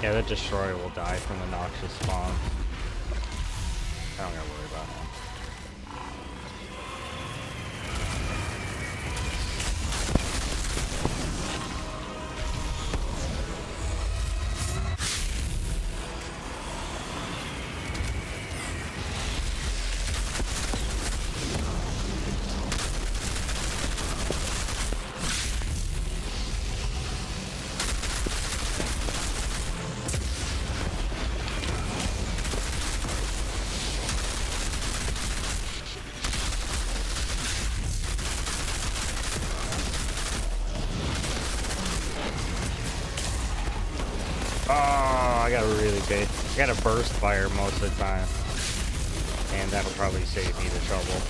Yeah, the destroyer will die from the noxious spawn. I don't gotta worry about him. Oh, I got really big. I got a burst fire most of the time. And that'll probably save me the trouble.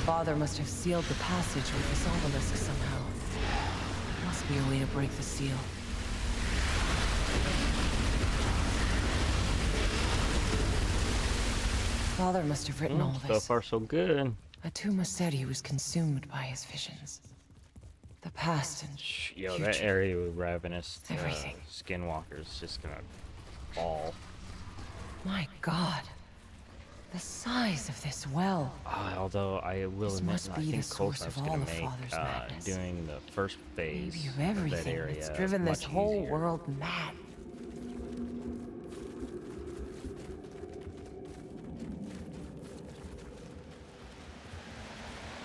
Father must have sealed the passage with this obelisk somehow. Must be a way to break the seal. Father must have written all So this. far, so good. Atuma said he was consumed by his visions. The past and Yo, future. that area with ravenous Everything. skinwalkers is just gonna fall. My God. The size of this well. Although I will This admit, must I be think the source Coldfront's of all gonna of make Father's madness. doing the first phase Maybe of of that everything area that's driven this much whole easier. world mad.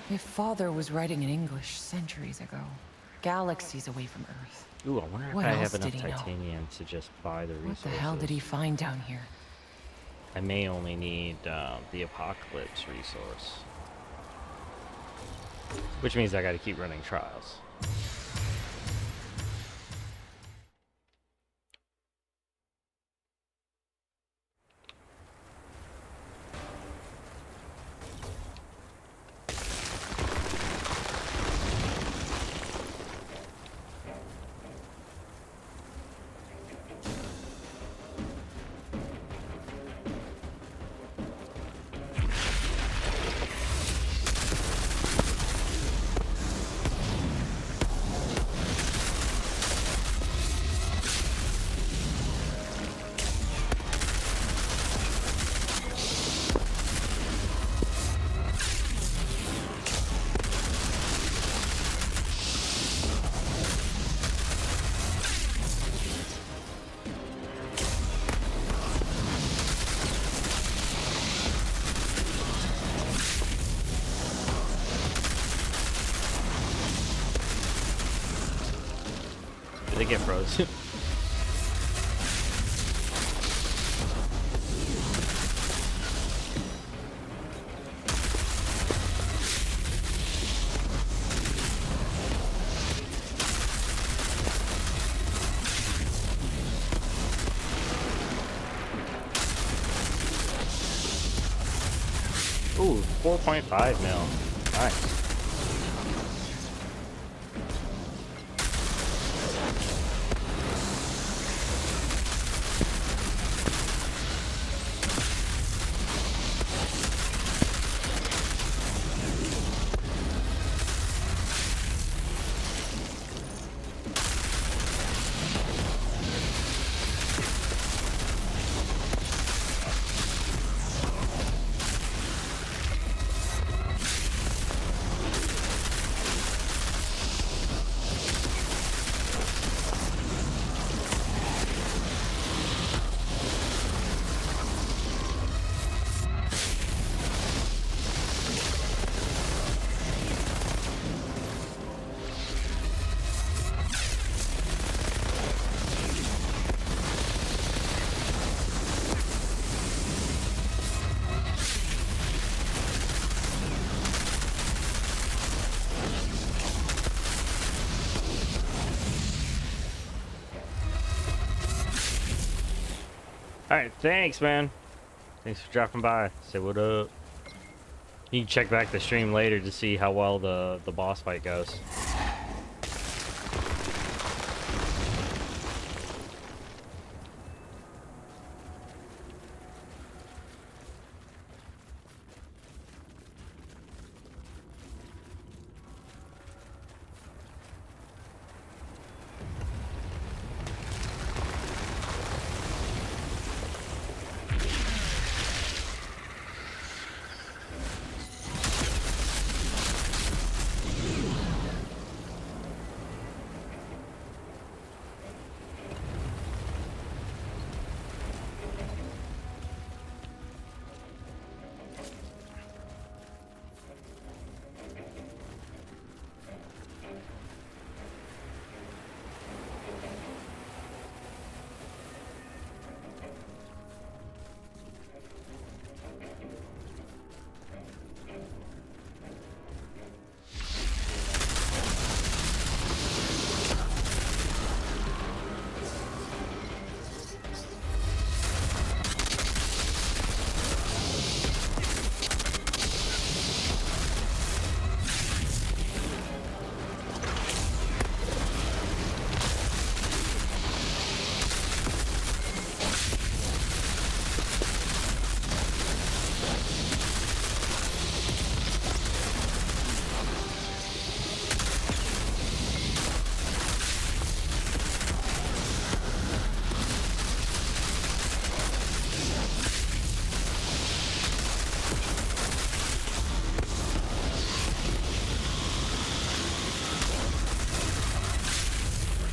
If Father was writing in English centuries ago, galaxies away from Earth, Ooh, I wonder if What I else have enough did he know? titanium to just buy the what resources. the hell did he find down here? I may only need the apocalypse resource, which means I got to keep running trials. Did they get frozen? Ooh, 4.5 mil. Nice. Alright, thanks, man. Thanks for dropping by. Say what up. You can check back the stream later to see how well the boss fight goes.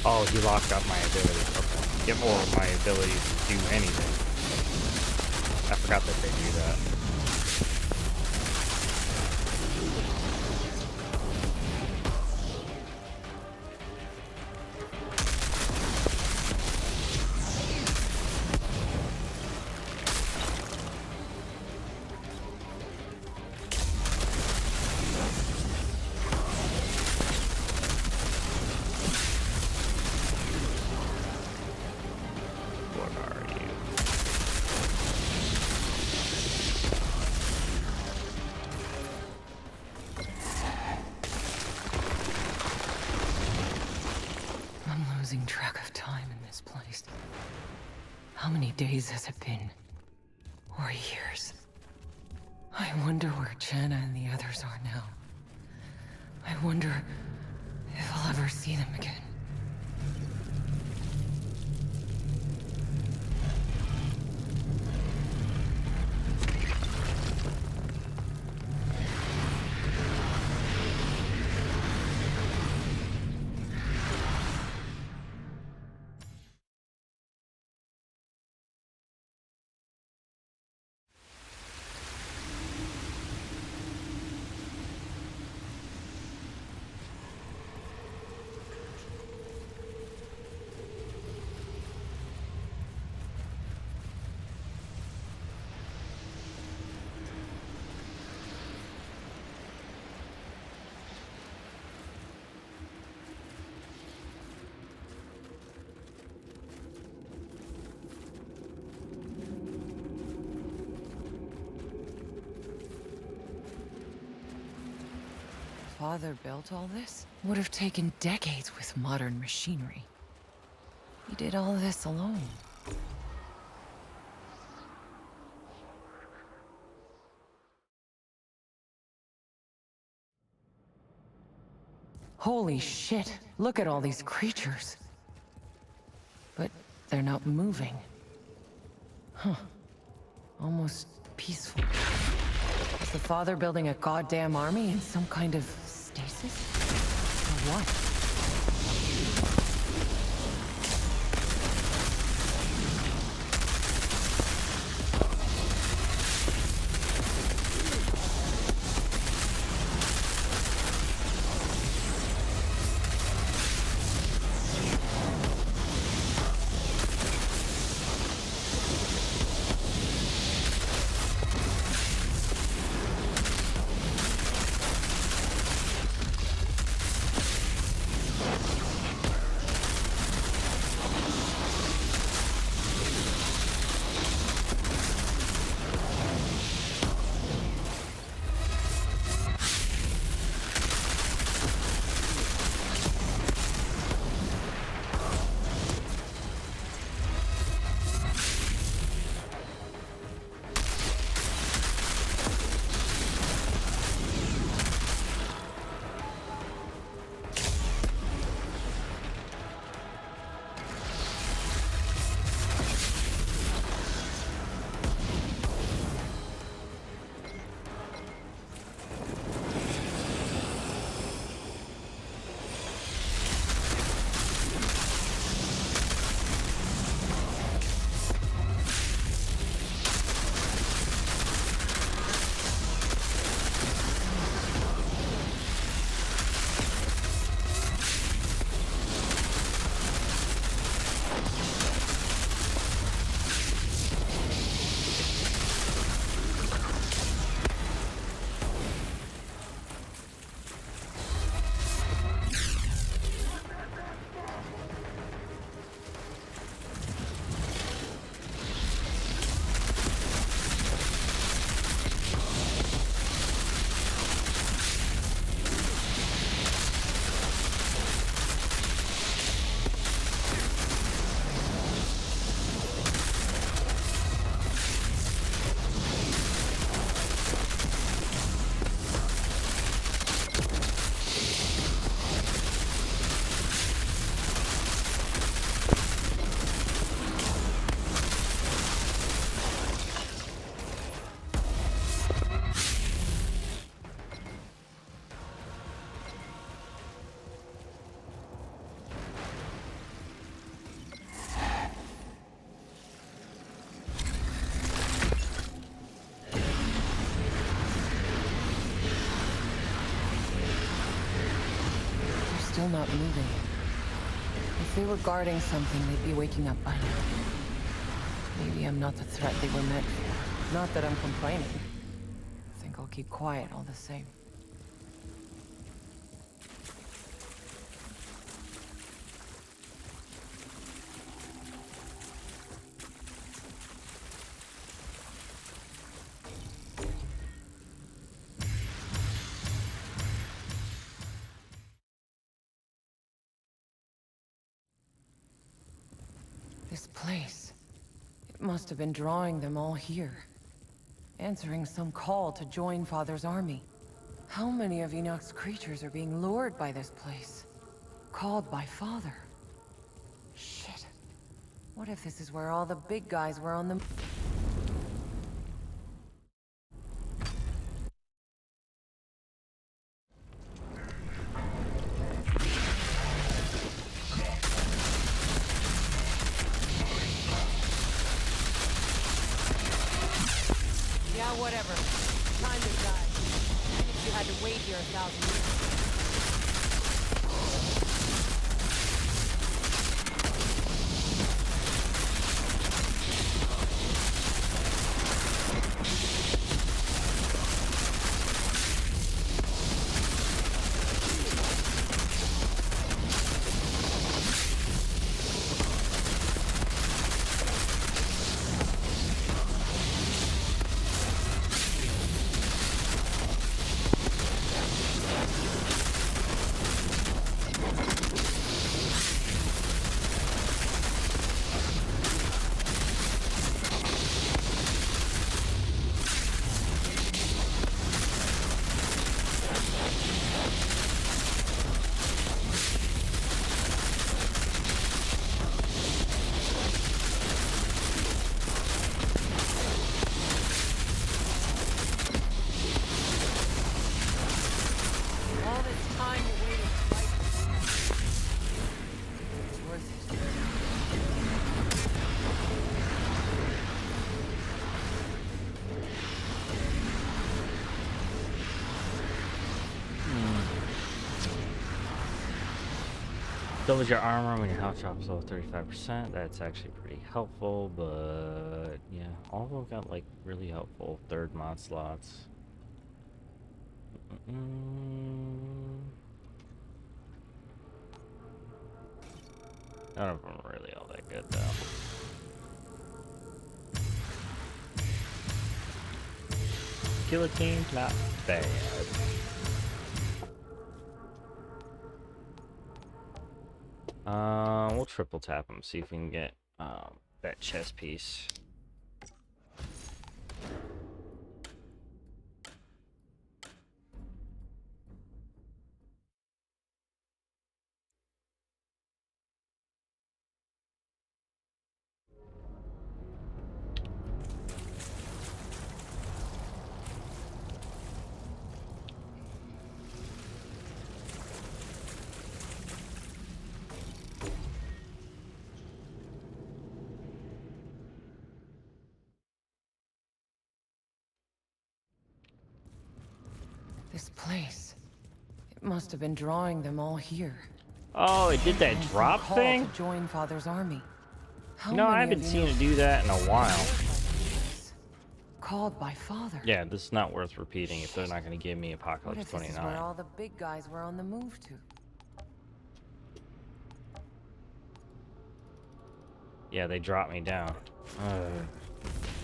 Oh, he locked up my ability. Okay. Get more of my ability to do anything. I forgot that they do that. Losing track of time in this place. How many days has it been? Or years? I wonder where Jana and the others are now. I wonder if I'll ever see them again. Father built all this? Would have taken decades with modern machinery. He did all this alone. Holy shit, look at all these creatures. But they're not moving. Huh. Almost peaceful. Is the Father building a goddamn army in some kind of stasis? Or what? still not moving. If they were guarding something, they'd be waking up by now. Maybe I'm not the threat they were meant for. Not that I'm complaining. I think I'll keep quiet all the same. This place, it must have been drawing them all here. Answering some call to join Father's army. How many of Enoch's creatures are being lured by this place? Called by Father? Shit. What if this is where all the big guys were on the... Yeah, whatever. Time to die. Even if you had to wait here 1,000 years. Doubles your armor when your health drops below 35%. That's actually pretty helpful, but yeah, all of them got like really helpful third mod slots. None of them are really all that good though. Guillotine's not bad. We'll triple tap him, see if we can get that chest piece. This place, it must have been drawing them all here. Oh, it did that drop Call thing? to join Father's army. No, I haven't seen it do that in a while. Called by Father. Yeah, this is not worth repeating if they're not going to give me What Apocalypse if this is 29. where all the big guys were on the move to? Yeah, they dropped me down.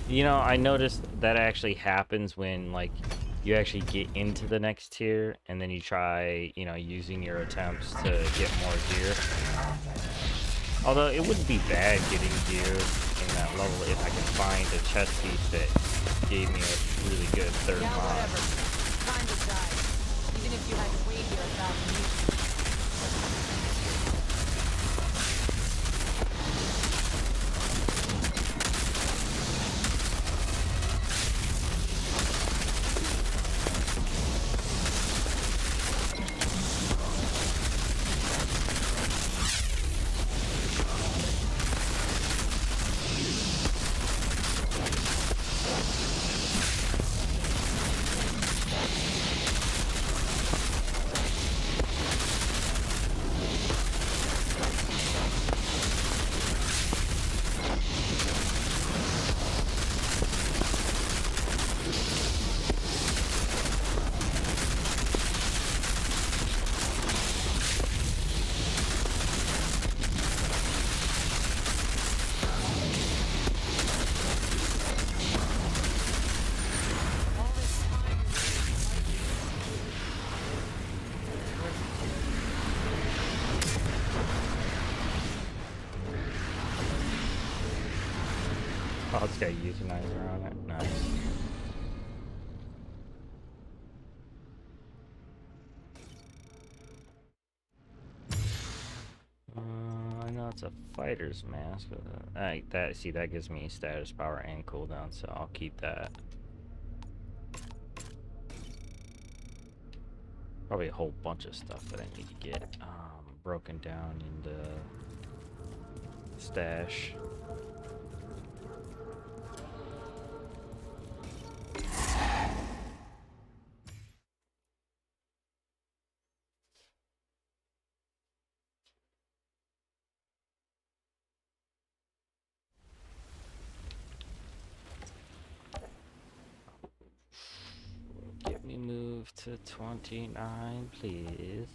You know, I noticed that actually happens when, like, you actually get into the next tier, and then you try, you know, using your attempts to get more gear. Although, it wouldn't be bad getting gear in that level if I could find a chest piece that gave me a really good third Yeah, mod. whatever. Time to die. Even if you had to wait here 1,000 years. it's got euthanizer on it. Nice. I know it's a fighter's mask. But, that gives me status power and cooldown, so I'll keep that. Probably a whole bunch of stuff that I need to get broken down in the stash. Get me moved to 29, please.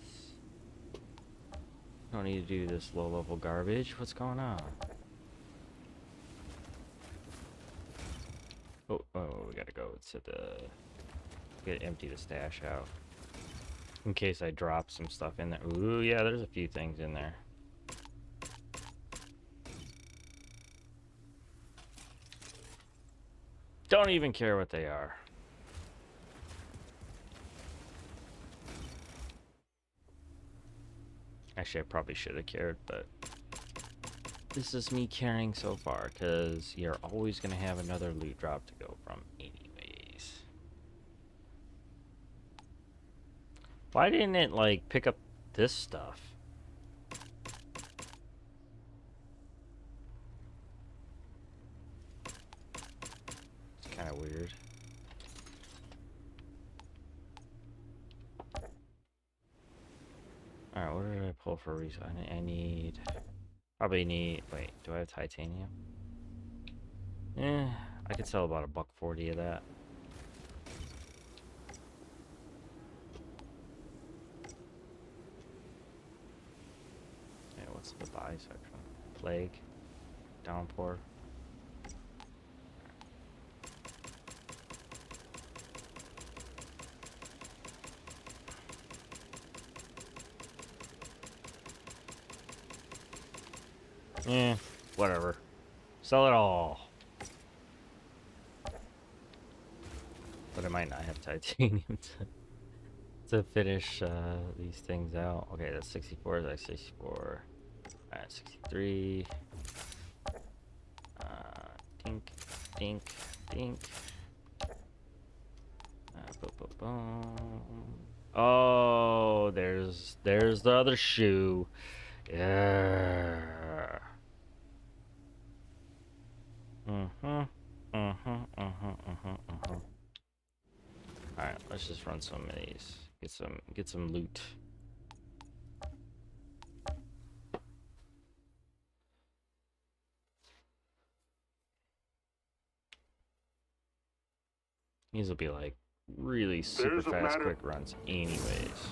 Don't need to do this low-level garbage. What's going on? Oh, we gotta go to gotta empty the stash out. In case I drop some stuff in there. Ooh, yeah, there's a few things in there. Don't even care what they are. Actually, I probably should have cared, but this is me caring so far, because you're always going to have another loot drop to go from anyways. Why didn't it, like, pick up this stuff? It's kind of weird. Alright, what did I pull for a reason? I need... Probably need... Wait, do I have titanium? I could sell about $1.40 of that. Yeah, what's the buy section? Plague. Downpour. Whatever. Sell it all. But I might not have titanium to finish these things out. Okay, that's 64. That's 64. Alright, 63. Dink, dink, dink. Boom, boom, boom. Oh, there's the other shoe. Yeah. Alright, let's just run some of these. Get some loot. These will be like really super fast quick runs anyways.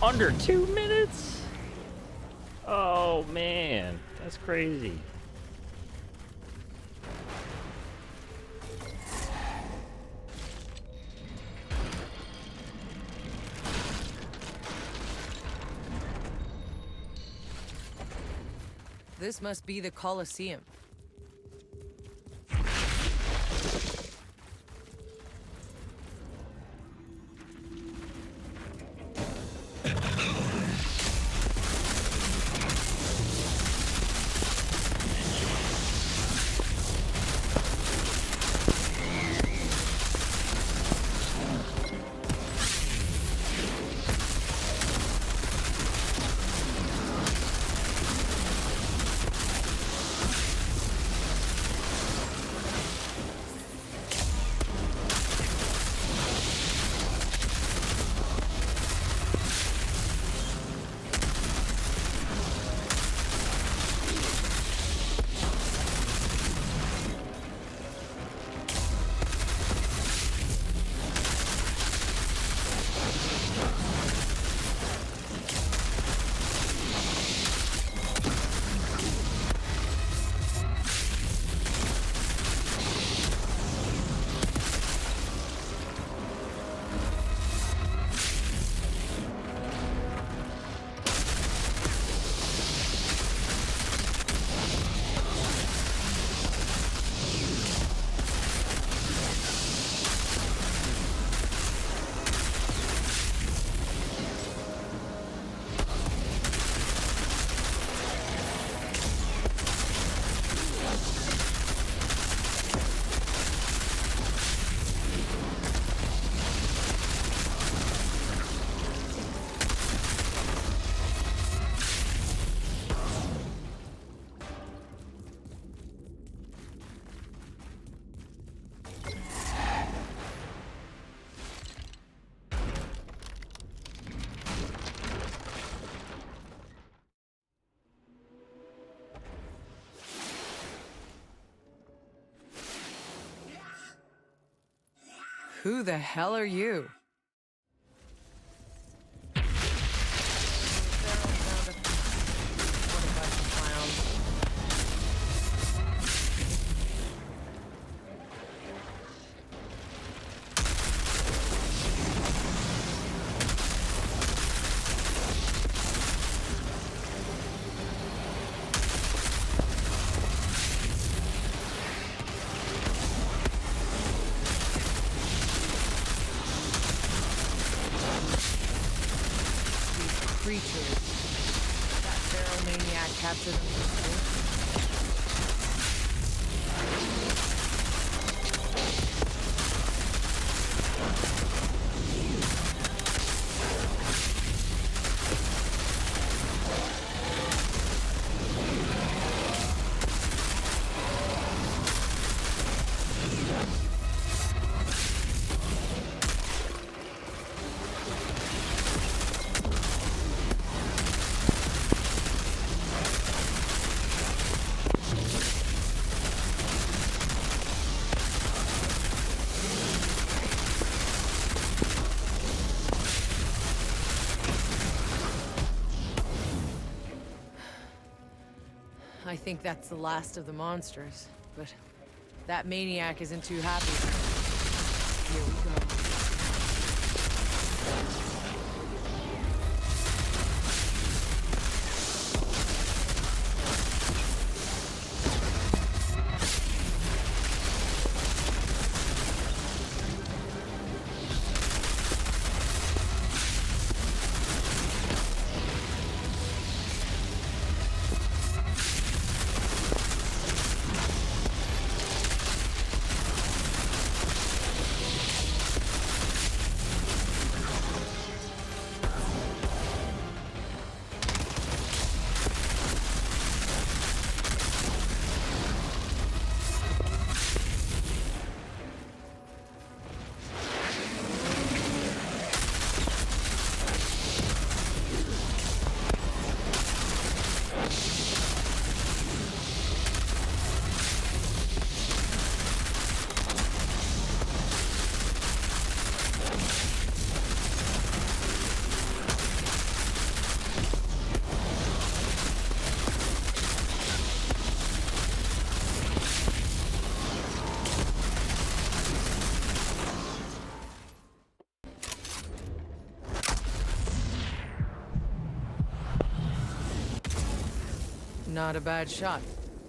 Under 2 minutes? Oh man, that's crazy. This must be the Colosseum. Who the hell are you? Creatures. That feral maniac captured them. I think that's the last of the monsters, but that maniac isn't too happy. Here we go. Not a bad shot.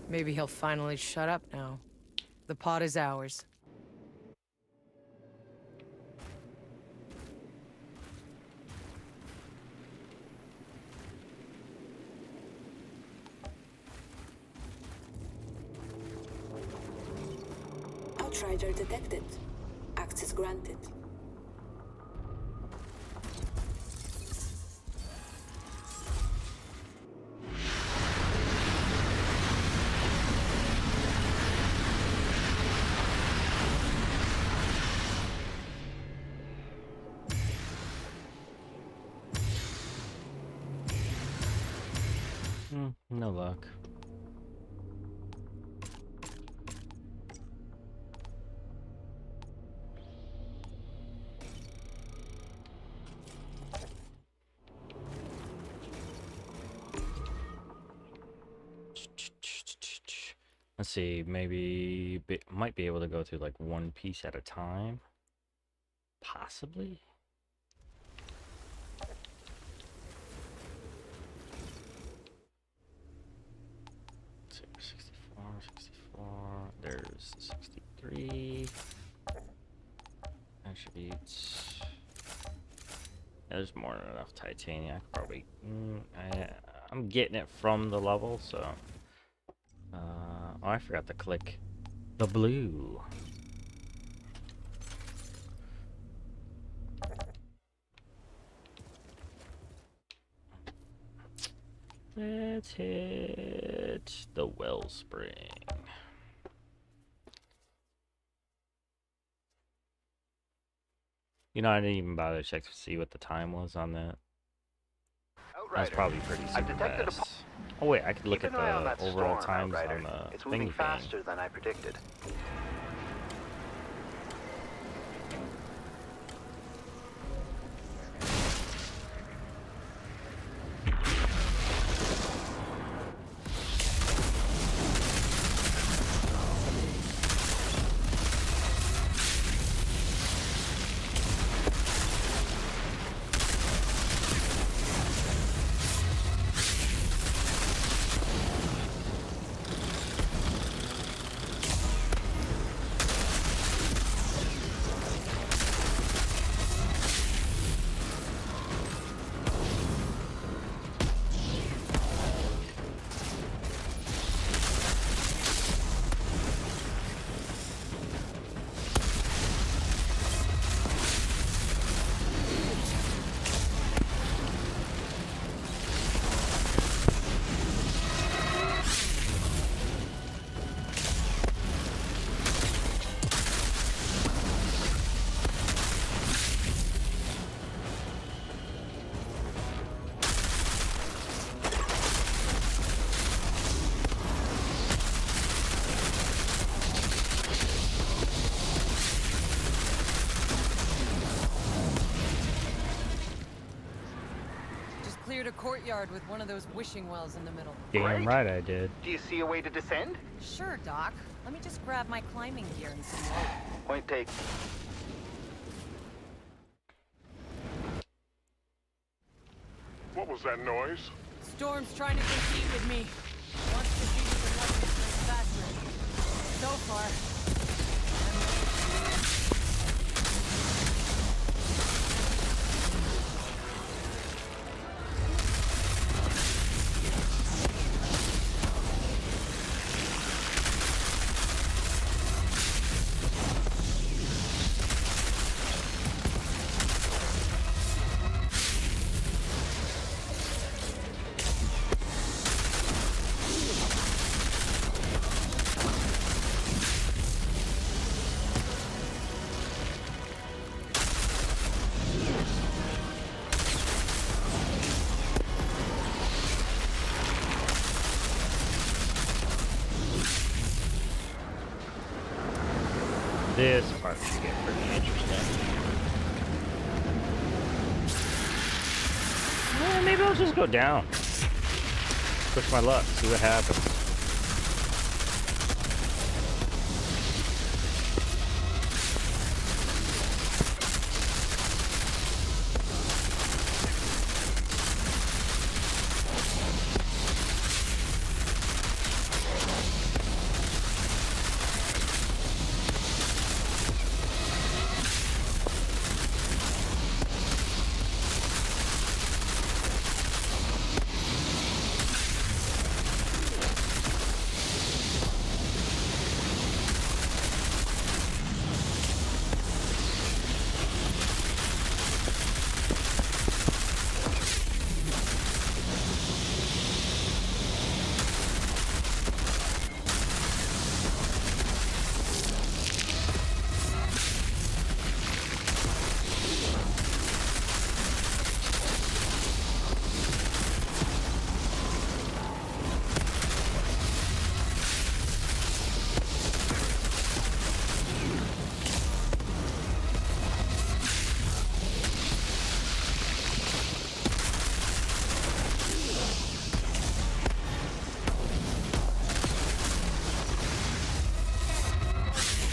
Maybe he'll finally shut up now. The pot is ours. Outrider detected. Access granted. No luck. Let's see, maybe might be able to go through like one piece at a time. Possibly. Let's see, 64, 64. There's 63. Attributes. There's more than enough titanium. I could probably. I'm getting it from the level, so. Oh, I forgot to click the blue. Let's hit the wellspring. You know, I didn't even bother to check to see what the time was on that. That's probably pretty super fast. Oh wait, I could look at the overall times on the It's moving faster than I predicted. Cleared a courtyard with one of those wishing wells in the middle. Damn right I did. Do you see a way to descend? Sure, Doc. Let me just grab my climbing gear and some rope. Point taken. What was that noise? Storm's trying to compete with me. Wants to see who can let this thing faster. So far, This part should get pretty interesting. Well, maybe I'll just go down. Push my luck, see what happens.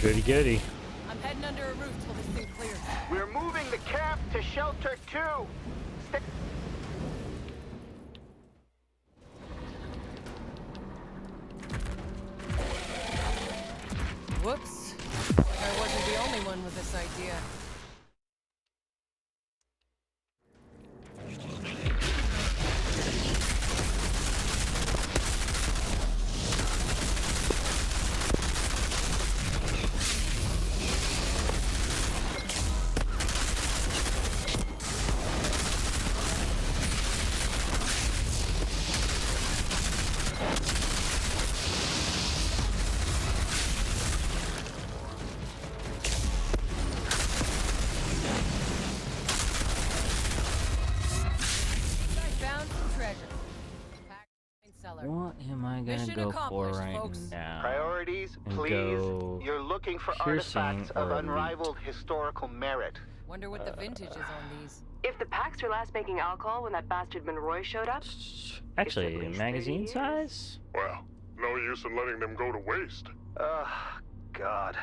Goody goody. I'm heading under a roof till this thing clears. We're moving the camp to shelter 2. Whoops. I wasn't the only one with this idea. What am I gonna Mission go for accomplished, right folks. now? Priorities, And please. go You're looking for piercing artifacts of or elite. unrivaled historical merit. Wonder what the vintage is on these. If the packs were last making alcohol when that bastard Monroy showed up, Actually, least 30 magazine years. size? Well, no use in letting them go to waste. Ugh, God.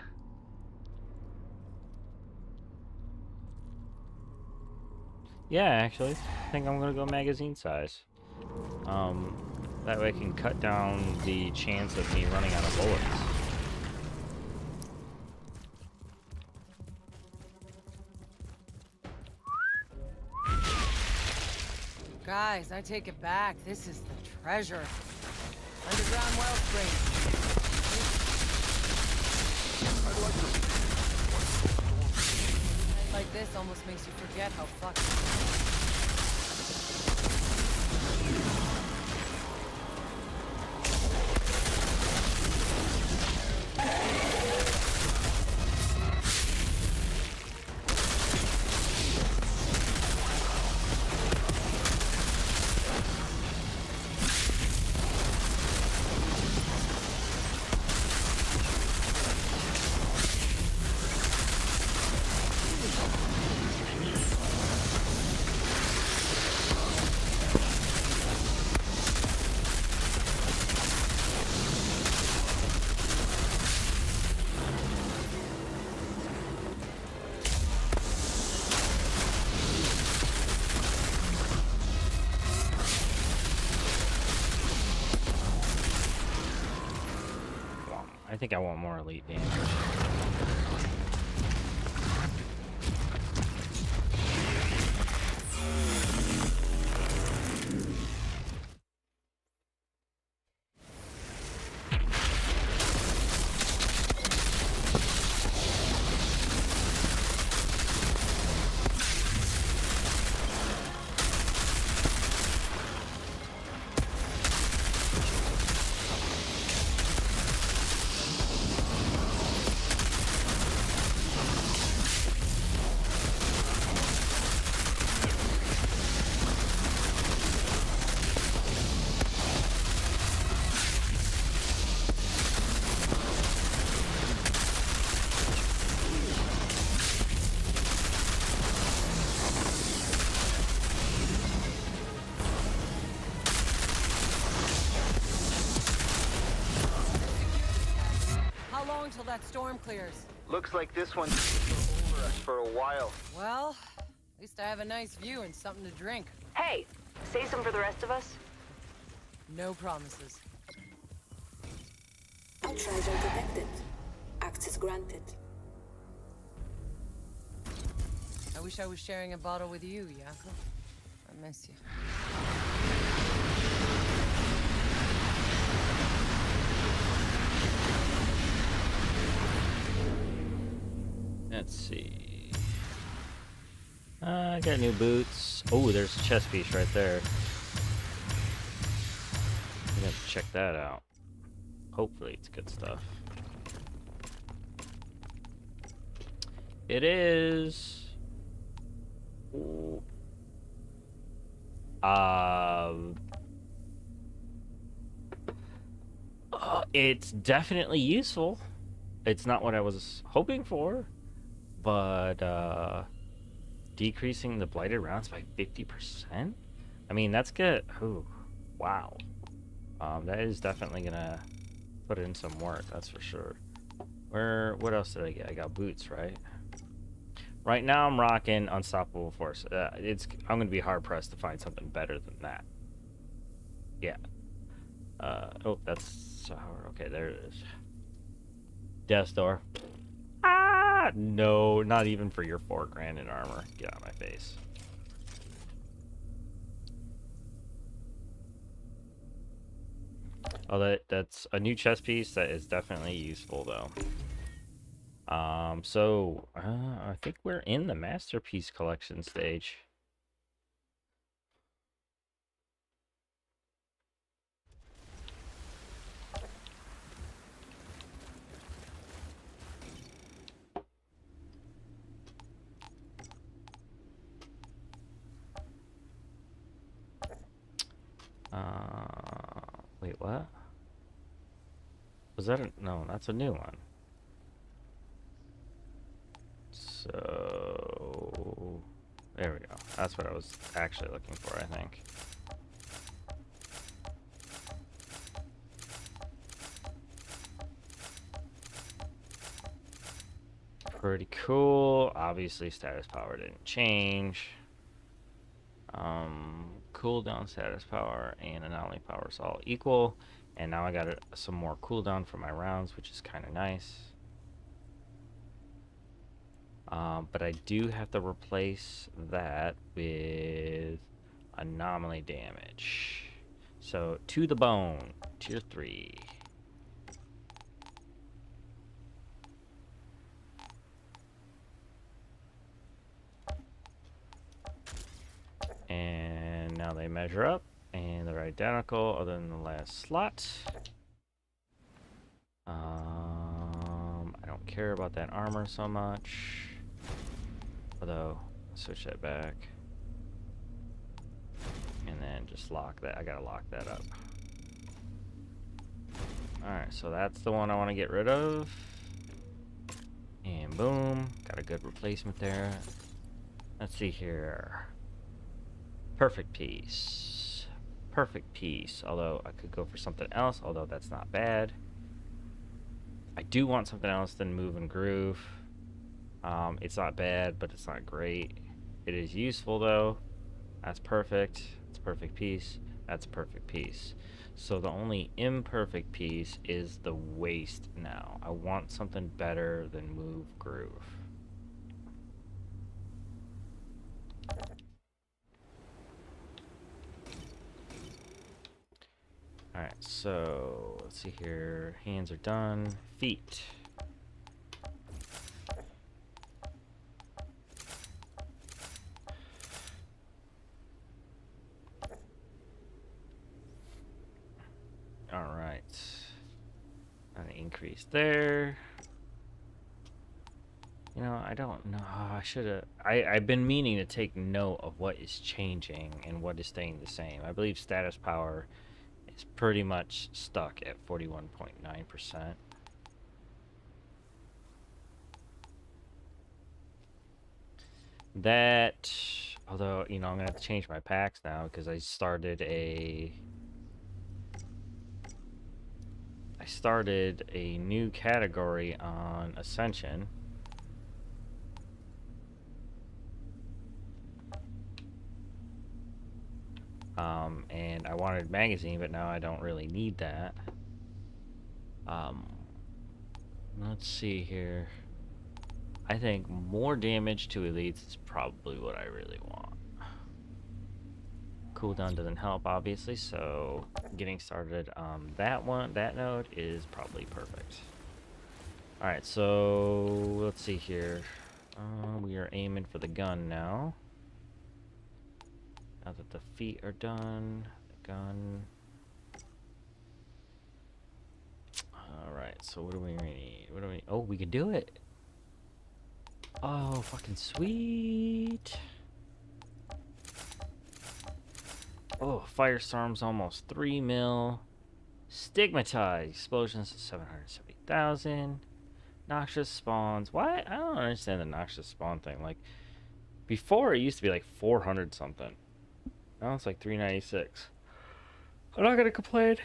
Yeah, actually, I think I'm gonna go magazine size. That way I can cut down the chance of me running out of bullets. Guys, I take it back. This is the treasure. Underground wellspring. Like this almost makes you forget how fucked. I think I want more elite damage. How long till that storm clears? Looks like this one's over us for a while. Well, at least I have a nice view and something to drink. hey, say some for the rest of us. No promises. Outrider detected. Access granted. I wish I was sharing a bottle with you, Jakob. I miss you. Let's see. I got new boots. Oh, there's a chest piece right there. I'm gonna check that out. Hopefully it's good stuff. It is. Ooh. It's definitely useful. It's not what I was hoping for, but decreasing the blighted rounds by 50%. I mean, that's good. Oh, wow. That is definitely gonna put in some work. That's for sure. What else did I get? I got boots, right? Right now I'm rocking Unstoppable Force. I'm gonna be hard pressed to find something better than that. Yeah. Oh, that's okay. There it is. Death's Door. Ah, no, not even for your 4 grand in armor. Get out of my face. Oh, that's a new chest piece that is definitely useful though. So I think we're in the masterpiece collection stage. Wait, what? Was that no, that's a new one. So there we go. That's what I was actually looking for, I think. Pretty cool. Obviously status power didn't change. Cooldown, status power, and anomaly power is all equal. And now I got some more cooldown for my rounds, which is kind of nice. But I do have to replace that with anomaly damage. So, to the bone, tier 3. And now they measure up, and they're identical other than the last slot. I don't care about that armor so much. Although, switch that back. And then just lock that. I gotta lock that up. Alright, so that's the one I want to get rid of. And boom. Got a good replacement there. Let's see here. Perfect piece. Perfect piece. Although I could go for something else, although that's not bad. I do want something else than move and groove. It's not bad, but it's not great. It is useful though. That's perfect. It's a perfect piece. That's a perfect piece. So the only imperfect piece is the waist now. I want something better than move groove. Alright, so let's see here. Hands are done. Feet. Alright. An increase there. You know, I don't know. I should have. I've been meaning to take note of what is changing and what is staying the same. I believe status power is pretty much stuck at 41.9%. That, although, you know, I'm gonna have to change my packs now because I started a new category on Ascension. And I wanted magazine, but now I don't really need that. Let's see here. I think more damage to elites is probably what I really want. Cooldown doesn't help, obviously, so getting started on that node is probably perfect. Alright, so let's see here. We are aiming for the gun now. Now that the feet are done, the gun. Alright, so what do we need? Oh, we can do it! Oh, fucking sweet! Oh, Firestorm's almost 3 mil. Stigmatized. Explosions at 770,000. Noxious spawns. Why? I don't understand the noxious spawn thing. Like, before it used to be like 400 something. Now it's like 396. I'm not gonna complain.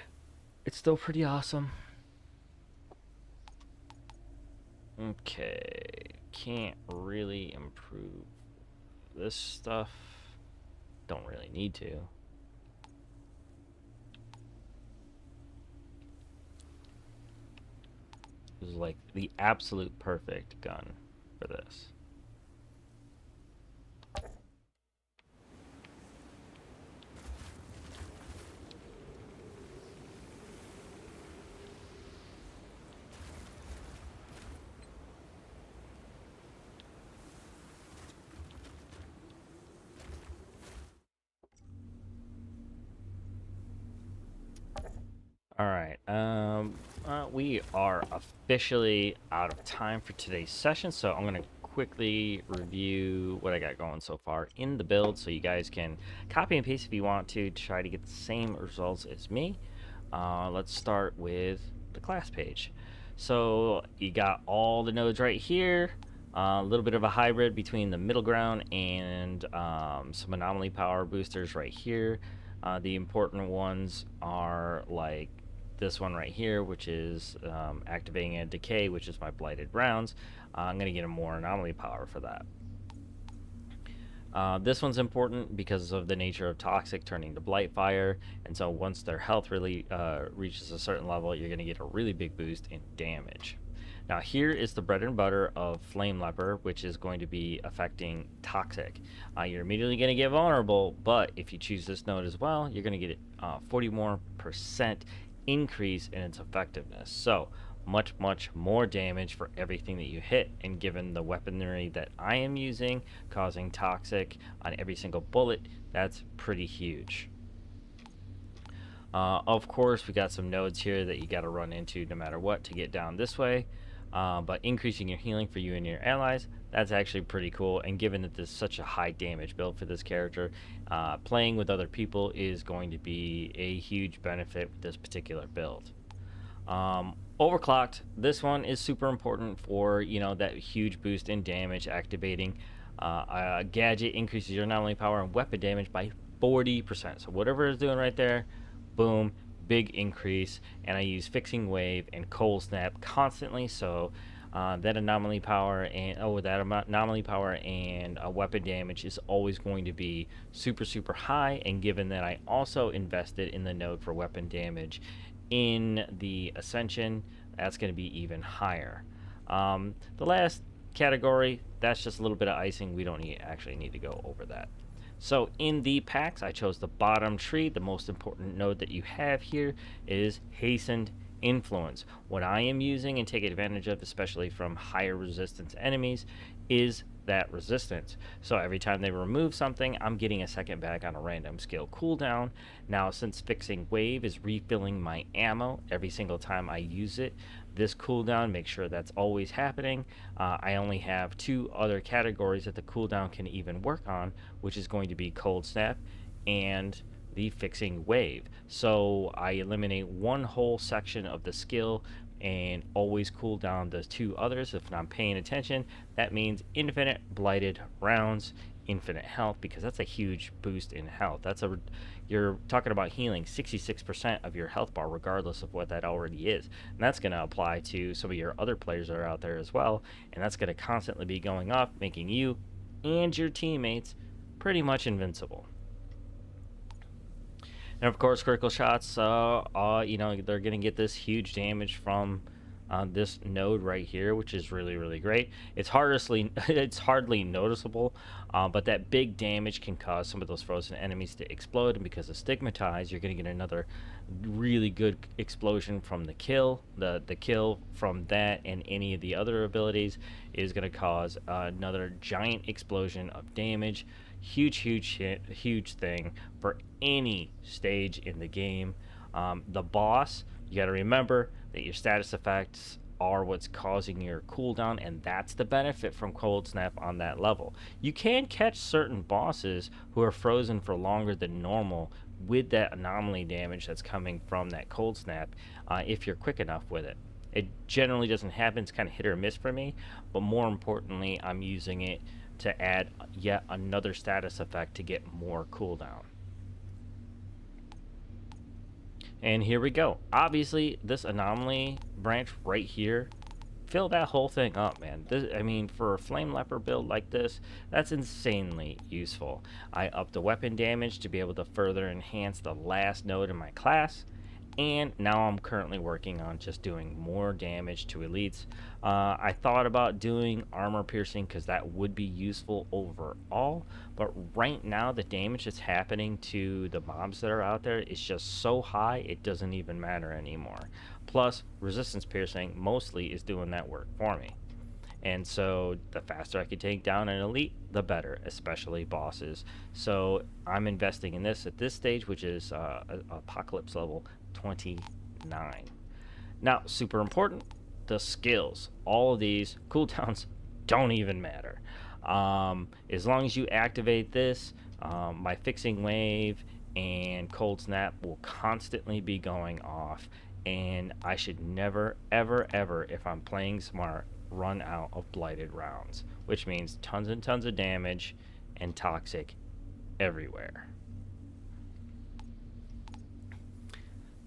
It's still pretty awesome. Okay, can't really improve this stuff. Don't really need to. This is like the absolute perfect gun for this. All right. We are officially out of time for today's session, so I'm gonna quickly review what I got going so far in the build, so you guys can copy and paste if you want to try to get the same results as me. Let's start with the class page. So you got all the nodes right here. A little bit of a hybrid between the middle ground and some anomaly power boosters right here. The important ones are like this one right here, which is activating a decay, which is my blighted rounds. I'm going to get a more anomaly power for that. This one's important because of the nature of toxic turning to blight fire, and so once their health really reaches a certain level, you're going to get a really big boost in damage. Now here is the bread and butter of Flame Leper, which is going to be affecting Toxic. You're immediately going to get vulnerable, but if you choose this node as well, you're going to get 40% more increase in its effectiveness. So much more damage for everything that you hit, and given the weaponry that I am using, causing Toxic on every single bullet, that's pretty huge. Of course, we got some nodes here that you got to run into no matter what to get down this way. But increasing your healing for you and your allies, that's actually pretty cool. And given that this is such a high damage build for this character, playing with other people is going to be a huge benefit with this particular build. Overclocked, this one is super important for, you know, that huge boost in damage. Activating a gadget increases your anomaly power and weapon damage by 40%. So whatever it's doing right there, boom, big increase. And I use Fixing Wave and Cold Snap constantly, so that anomaly power and weapon damage is always going to be super high. And given that I also invested in the node for weapon damage in the Ascension, that's going to be even higher. The last category, that's just a little bit of icing. We don't actually need to go over that. So in the packs, I chose the bottom tree. The most important node that you have here is Hastened Influence. What I am using and take advantage of, especially from higher resistance enemies, is that resistance. So every time they remove something, I'm getting a second back on a random skill cooldown. Now, since Fixing Wave is refilling my ammo every single time I use it, this cooldown, make sure that's always happening. I only have 2 other categories that the cooldown can even work on, which is going to be Cold Snap and the Fixing Wave. So I eliminate one whole section of the skill and always cool down the 2 others. If I'm paying attention, that means infinite blighted rounds, infinite health, because that's a huge boost in health. You're talking about healing 66% of your health bar, regardless of what that already is. And that's going to apply to some of your other players that are out there as well. And that's going to constantly be going up, making you and your teammates pretty much invincible. And of course, critical shots, you know, they're going to get this huge damage from this node right here, which is really great. It's hardly noticeable, but that big damage can cause some of those frozen enemies to explode. And because of Stigmatize, you're going to get another really good explosion from the kill. The kill from that and any of the other abilities is going to cause another giant explosion of damage. Huge thing for any stage in the game. The boss, you got to remember that your status effects are what's causing your cooldown, and that's the benefit from Cold Snap on that level. You can catch certain bosses who are frozen for longer than normal with that anomaly damage that's coming from that Cold Snap, if you're quick enough with it. It generally doesn't happen. It's kind of hit or miss for me, but more importantly, I'm using it to add yet another status effect to get more cooldown. And here we go. Obviously, this anomaly branch right here fill that whole thing up, man. I mean, for a Flame Leper build like this, that's insanely useful. I upped the weapon damage to be able to further enhance the last node in my class, and now I'm currently working on just doing more damage to elites. I thought about doing armor piercing because that would be useful overall, but right now the damage that's happening to the mobs that are out there is just so high it doesn't even matter anymore. Plus, resistance piercing mostly is doing that work for me. And so the faster I can take down an elite, the better, especially bosses. So I'm investing in this at this stage, which is Apocalypse level 29. Now, super important, the skills. All of these cooldowns don't even matter. As long as you activate this, my Fixing Wave and Cold Snap will constantly be going off. And I should never, ever, ever, if I'm playing smart, run out of blighted rounds, which means tons and tons of damage and toxic everywhere.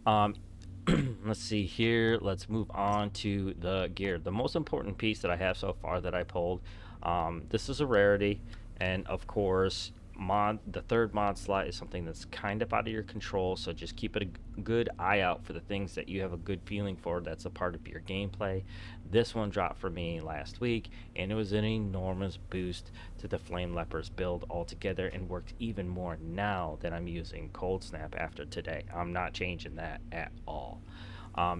Let's see here. Let's move on to the gear. The most important piece that I have so far that I pulled, this is a rarity, and of course the third mod slot is something that's kind of out of your control, so just keep a good eye out for the things that you have a good feeling for that's a part of your gameplay. This one dropped for me last week, and it was an enormous boost to the Flame Leper's build altogether, and worked even more now that I'm using Cold Snap after today. I'm not changing that at all.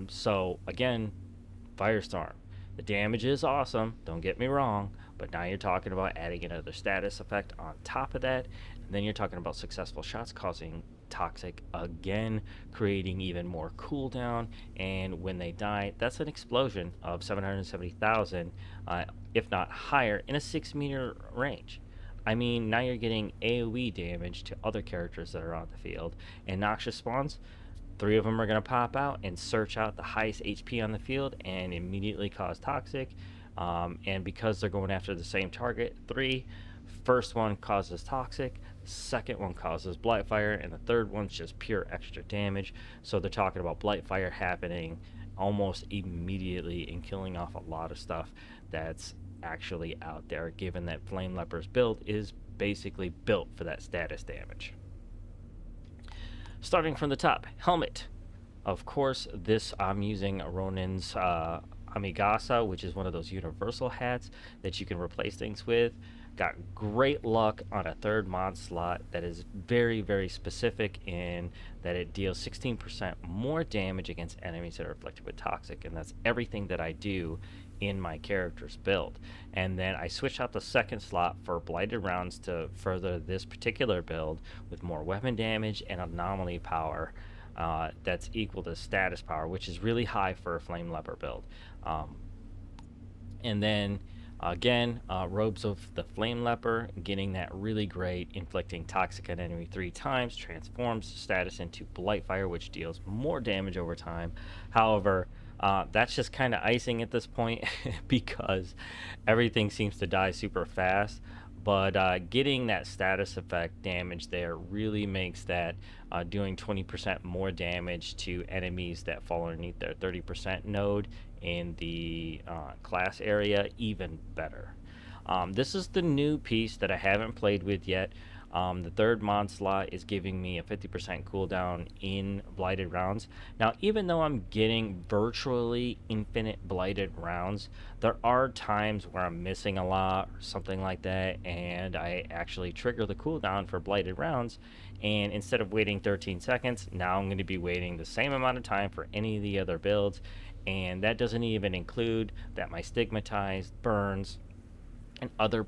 So again, Firestorm. The damage is awesome, don't get me wrong, but now you're talking about adding another status effect on top of that, and then you're talking about successful shots causing toxic again, creating even more cooldown, and when they die, that's an explosion of 770,000, if not higher, in a 6-meter range. I mean, now you're getting AoE damage to other characters that are on the field, and noxious spawns, 3 of them are going to pop out and search out the highest HP on the field and immediately cause toxic. And because they're going after the same target, 3, first one causes toxic, second one causes Blightfire, and the third one's just pure extra damage. So they're talking about Blightfire happening almost immediately and killing off a lot of stuff that's actually out there, given that Flame Leper's build is basically built for that status damage. Starting from the top, helmet. Of course, this I'm using Ronin's Amigasa, which is one of those universal hats that you can replace things with. Got great luck on a third mod slot that is very, very specific in that it deals 16% more damage against enemies that are afflicted with toxic, and that's everything that I do in my character's build. And then I switched out the second slot for blighted rounds to further this particular build with more weapon damage and anomaly power that's equal to status power, which is really high for a Flame Leper build. And then again, Robes of the Flame Leper, getting that really great, inflicting toxic on enemy 3 times, transforms status into Blightfire, which deals more damage over time. However, that's just kind of icing at this point because everything seems to die super fast. But getting that status effect damage there really makes that doing 20% more damage to enemies that fall underneath their 30% node in the class area even better. This is the new piece that I haven't played with yet. The third mod slot is giving me a 50% cooldown in blighted rounds. Now, even though I'm getting virtually infinite blighted rounds, there are times where I'm missing a lot or something like that, and I actually trigger the cooldown for blighted rounds, and instead of waiting 13 seconds, now I'm going to be waiting the same amount of time for any of the other builds, and that doesn't even include that my stigmatized, burns, and other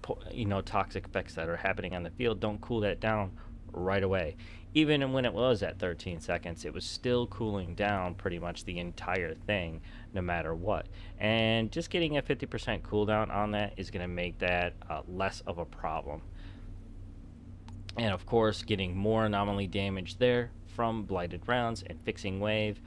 toxic effects that are happening on the field don't cool that down right away. Even when it was at 13 seconds, it was still cooling down pretty much the entire thing, no matter what. And just getting a 50% cooldown on that is going to make that less of a problem. And of course, getting more anomaly damage there from blighted rounds and fixing wave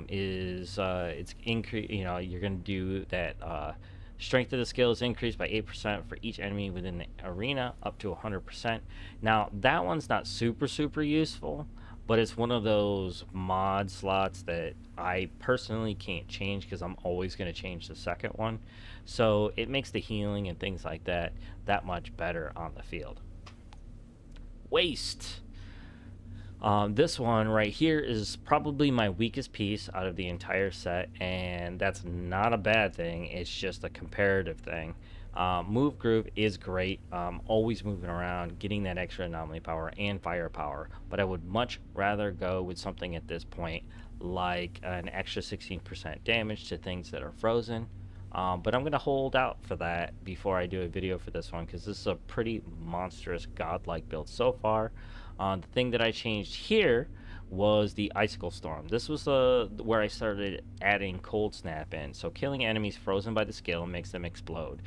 it's increase. You're going to do that. Strength of the skill is increased by 8% for each enemy within the arena, up to 100%. Now, that one's not super useful, but it's one of those mod slots that I personally can't change because I'm always going to change the second one. So it makes the healing and things like that much better on the field. Waste. This one right here is probably my weakest piece out of the entire set, and that's not a bad thing. It's just a comparative thing. Move groove is great, always moving around, getting that extra anomaly power and firepower, but I would much rather go with something at this point like an extra 16% damage to things that are frozen. But I'm going to hold out for that before I do a video for this one, because this is a pretty monstrous godlike build so far. The thing that I changed here was the Icicle Storm. This was where I started adding Cold Snap in. So killing enemies frozen by the skill makes them explode.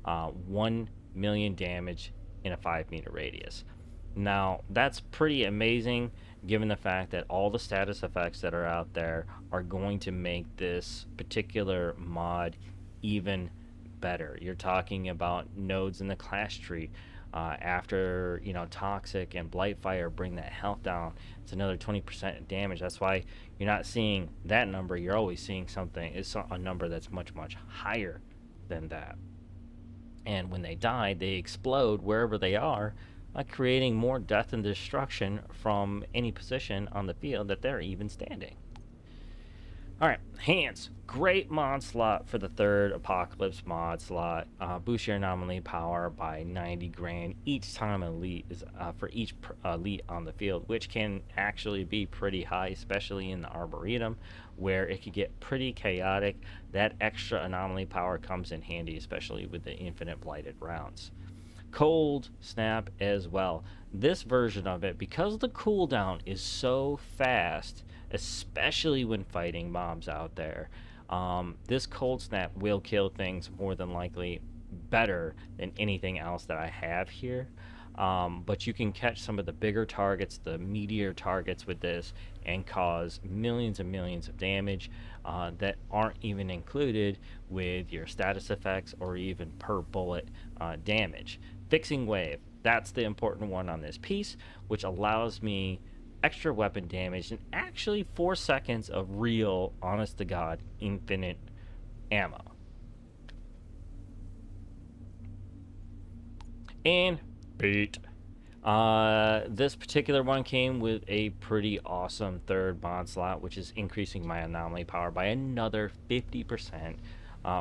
1 million damage in a 5-meter radius. Now, that's pretty amazing given the fact that all the status effects that are out there are going to make this particular mod even better. You're talking about nodes in the class tree. After, you know, Toxic and Blightfire bring that health down, it's another 20% damage. That's why you're not seeing that number. You're always seeing something. It's a number that's much, much higher than that. And when they die, they explode wherever they are, creating more death and destruction from any position on the field that they're even standing. Alright, hands. Great mod slot for the third Apocalypse mod slot. Boost your anomaly power by 90 grand each time elite is for each elite on the field, which can actually be pretty high, especially in the Arboretum, where it could get pretty chaotic. That extra anomaly power comes in handy, especially with the infinite blighted rounds. Cold Snap as well. This version of it, because the cooldown is so fast, especially when fighting mobs out there, this Cold Snap will kill things more than likely better than anything else that I have here. But you can catch some of the bigger targets, the meteor targets with this, and cause millions and millions of damage that aren't even included with your status effects or even per bullet damage. Fixing Wave, that's the important one on this piece, which allows me extra weapon damage and actually 4 seconds of real, honest to God, infinite ammo. And beat. This particular one came with a pretty awesome third mod slot, which is increasing my anomaly power by another 50%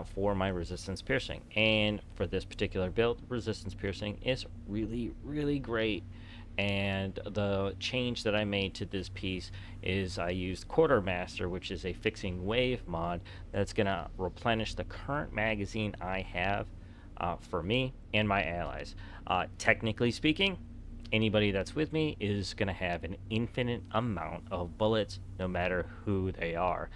for my resistance piercing. And for this particular build, resistance piercing is really, really great. And the change that I made to this piece is I used Quartermaster, which is a Fixing Wave mod that's going to replenish the current magazine I have for me and my allies. Technically speaking, anybody that's with me is going to have an infinite amount of bullets, no matter who they are.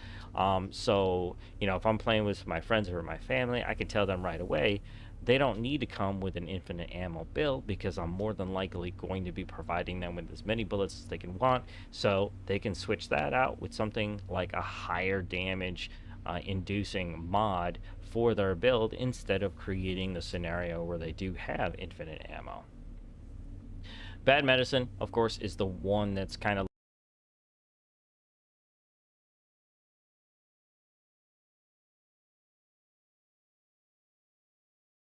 So, you know, if I'm playing with my friends or my family, I can tell them right away they don't need to come with an infinite ammo build, because I'm more than likely going to be providing them with as many bullets as they can want, so they can switch that out with something like a higher damage inducing mod for their build, instead of creating the scenario where they do have infinite ammo. Bad Medicine, of course, is the one that's kind of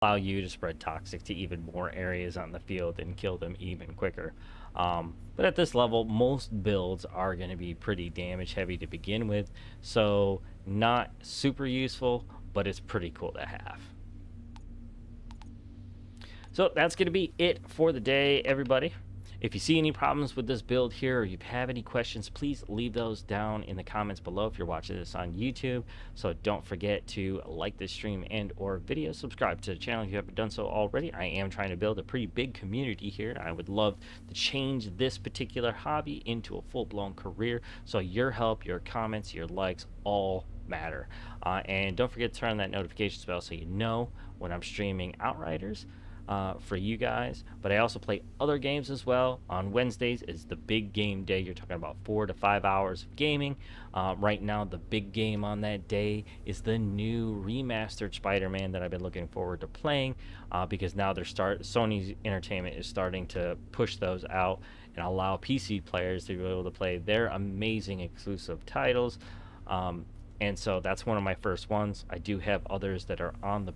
allow you to spread Toxic to even more areas on the field and kill them even quicker. But at this level, most builds are going to be pretty damage heavy to begin with, so not super useful, but it's pretty cool to have. So that's going to be it for the day, everybody. If you see any problems with this build here, or you have any questions, please leave those down in the comments below if you're watching this on YouTube. So don't forget to like this stream and or video, subscribe to the channel if you haven't done so already. I am trying to build a pretty big community here. I would love to change this particular hobby into a full-blown career. So your help, your comments, your likes all matter. And don't forget to turn on that notification bell so you know when I'm streaming Outriders for you guys. But I also play other games as well. On Wednesdays is the big game day. You're talking about 4 to 5 hours of gaming. Right now the big game on that day is the new remastered Spider-Man that I've been looking forward to playing, because now Sony's Entertainment is starting to push those out, and allow PC players to be able to play their amazing exclusive titles. And so that's one of my first ones. I do have others that are on the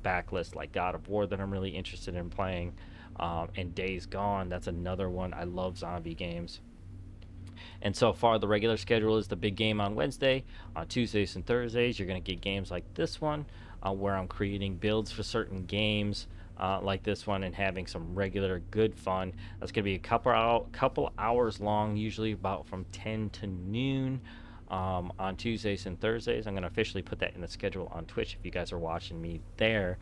backlist, like God of War, that I'm really interested in playing, and Days Gone. That's another one. I love zombie games. And so far, the regular schedule is the big game on Wednesday. On Tuesdays and Thursdays, you're going to get games like this one, where I'm creating builds for certain games like this one and having some regular good fun. That's going to be a couple hours long, usually about from 10 to noon. On Tuesdays and Thursdays. I'm going to officially put that in the schedule on Twitch if you guys are watching me there.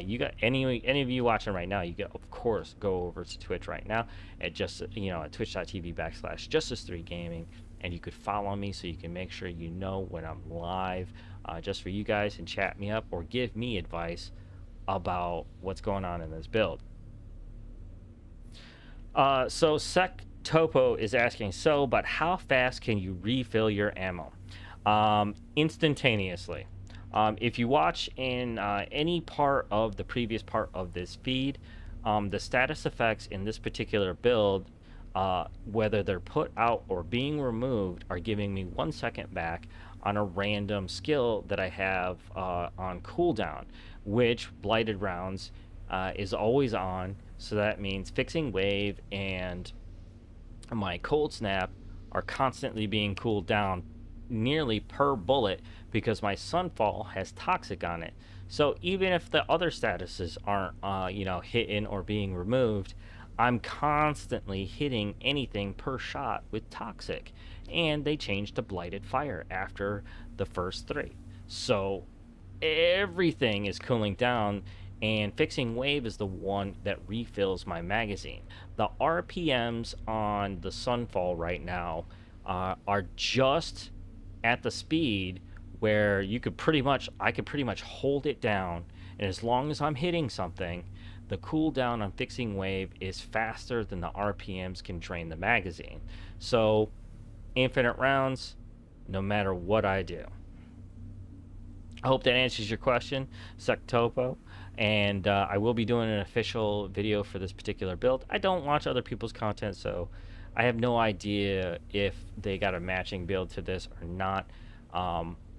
You got any of you watching right now, you can of course go over to Twitch right now at just at twitch.tv/Justice3Gaming, and you could follow me so you can make sure you know when I'm live, just for you guys, and chat me up or give me advice about what's going on in this build. So Sec Topo is asking, but how fast can you refill your ammo? Instantaneously. If you watch in any part of the previous part of this feed, the status effects in this particular build, whether they're put out or being removed, are giving me 1 second back on a random skill that I have on cooldown, which Blighted Rounds is always on. So that means Fixing Wave and my Cold Snap are constantly being cooled down nearly per bullet because my Sunfall has Toxic on it. So even if the other statuses aren't hitting or being removed, I'm constantly hitting anything per shot with Toxic, and they changed to Blighted Fire after the first 3. So everything is cooling down, and Fixing Wave is the one that refills my magazine. The RPMs on the Sunfall right now are just at the speed where I could pretty much hold it down, and as long as I'm hitting something, the cooldown on Fixing Wave is faster than the RPMs can drain the magazine. So infinite rounds, no matter what I do. I hope that answers your question, Sectopo. And I will be doing an official video for this particular build. I don't watch other people's content, so I have no idea if they got a matching build to this or not.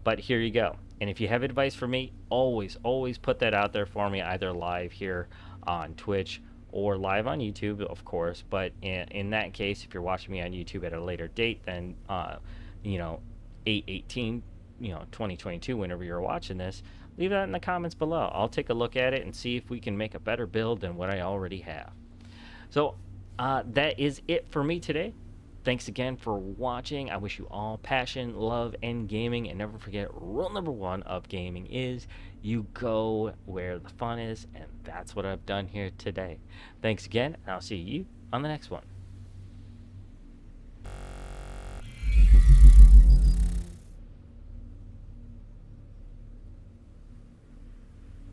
But here you go. And if you have advice for me, always put that out there for me, either live here on Twitch or live on YouTube, of course. But in that case, if you're watching me on YouTube at a later date than 8/18, 2022, whenever you're watching this, leave that in the comments below. I'll take a look at it and see if we can make a better build than what I already have. So that is it for me today. Thanks again for watching. I wish you all passion, love, and gaming. And never forget, rule number 1 of gaming is you go where the fun is. And that's what I've done here today. Thanks again, and I'll see you on the next one.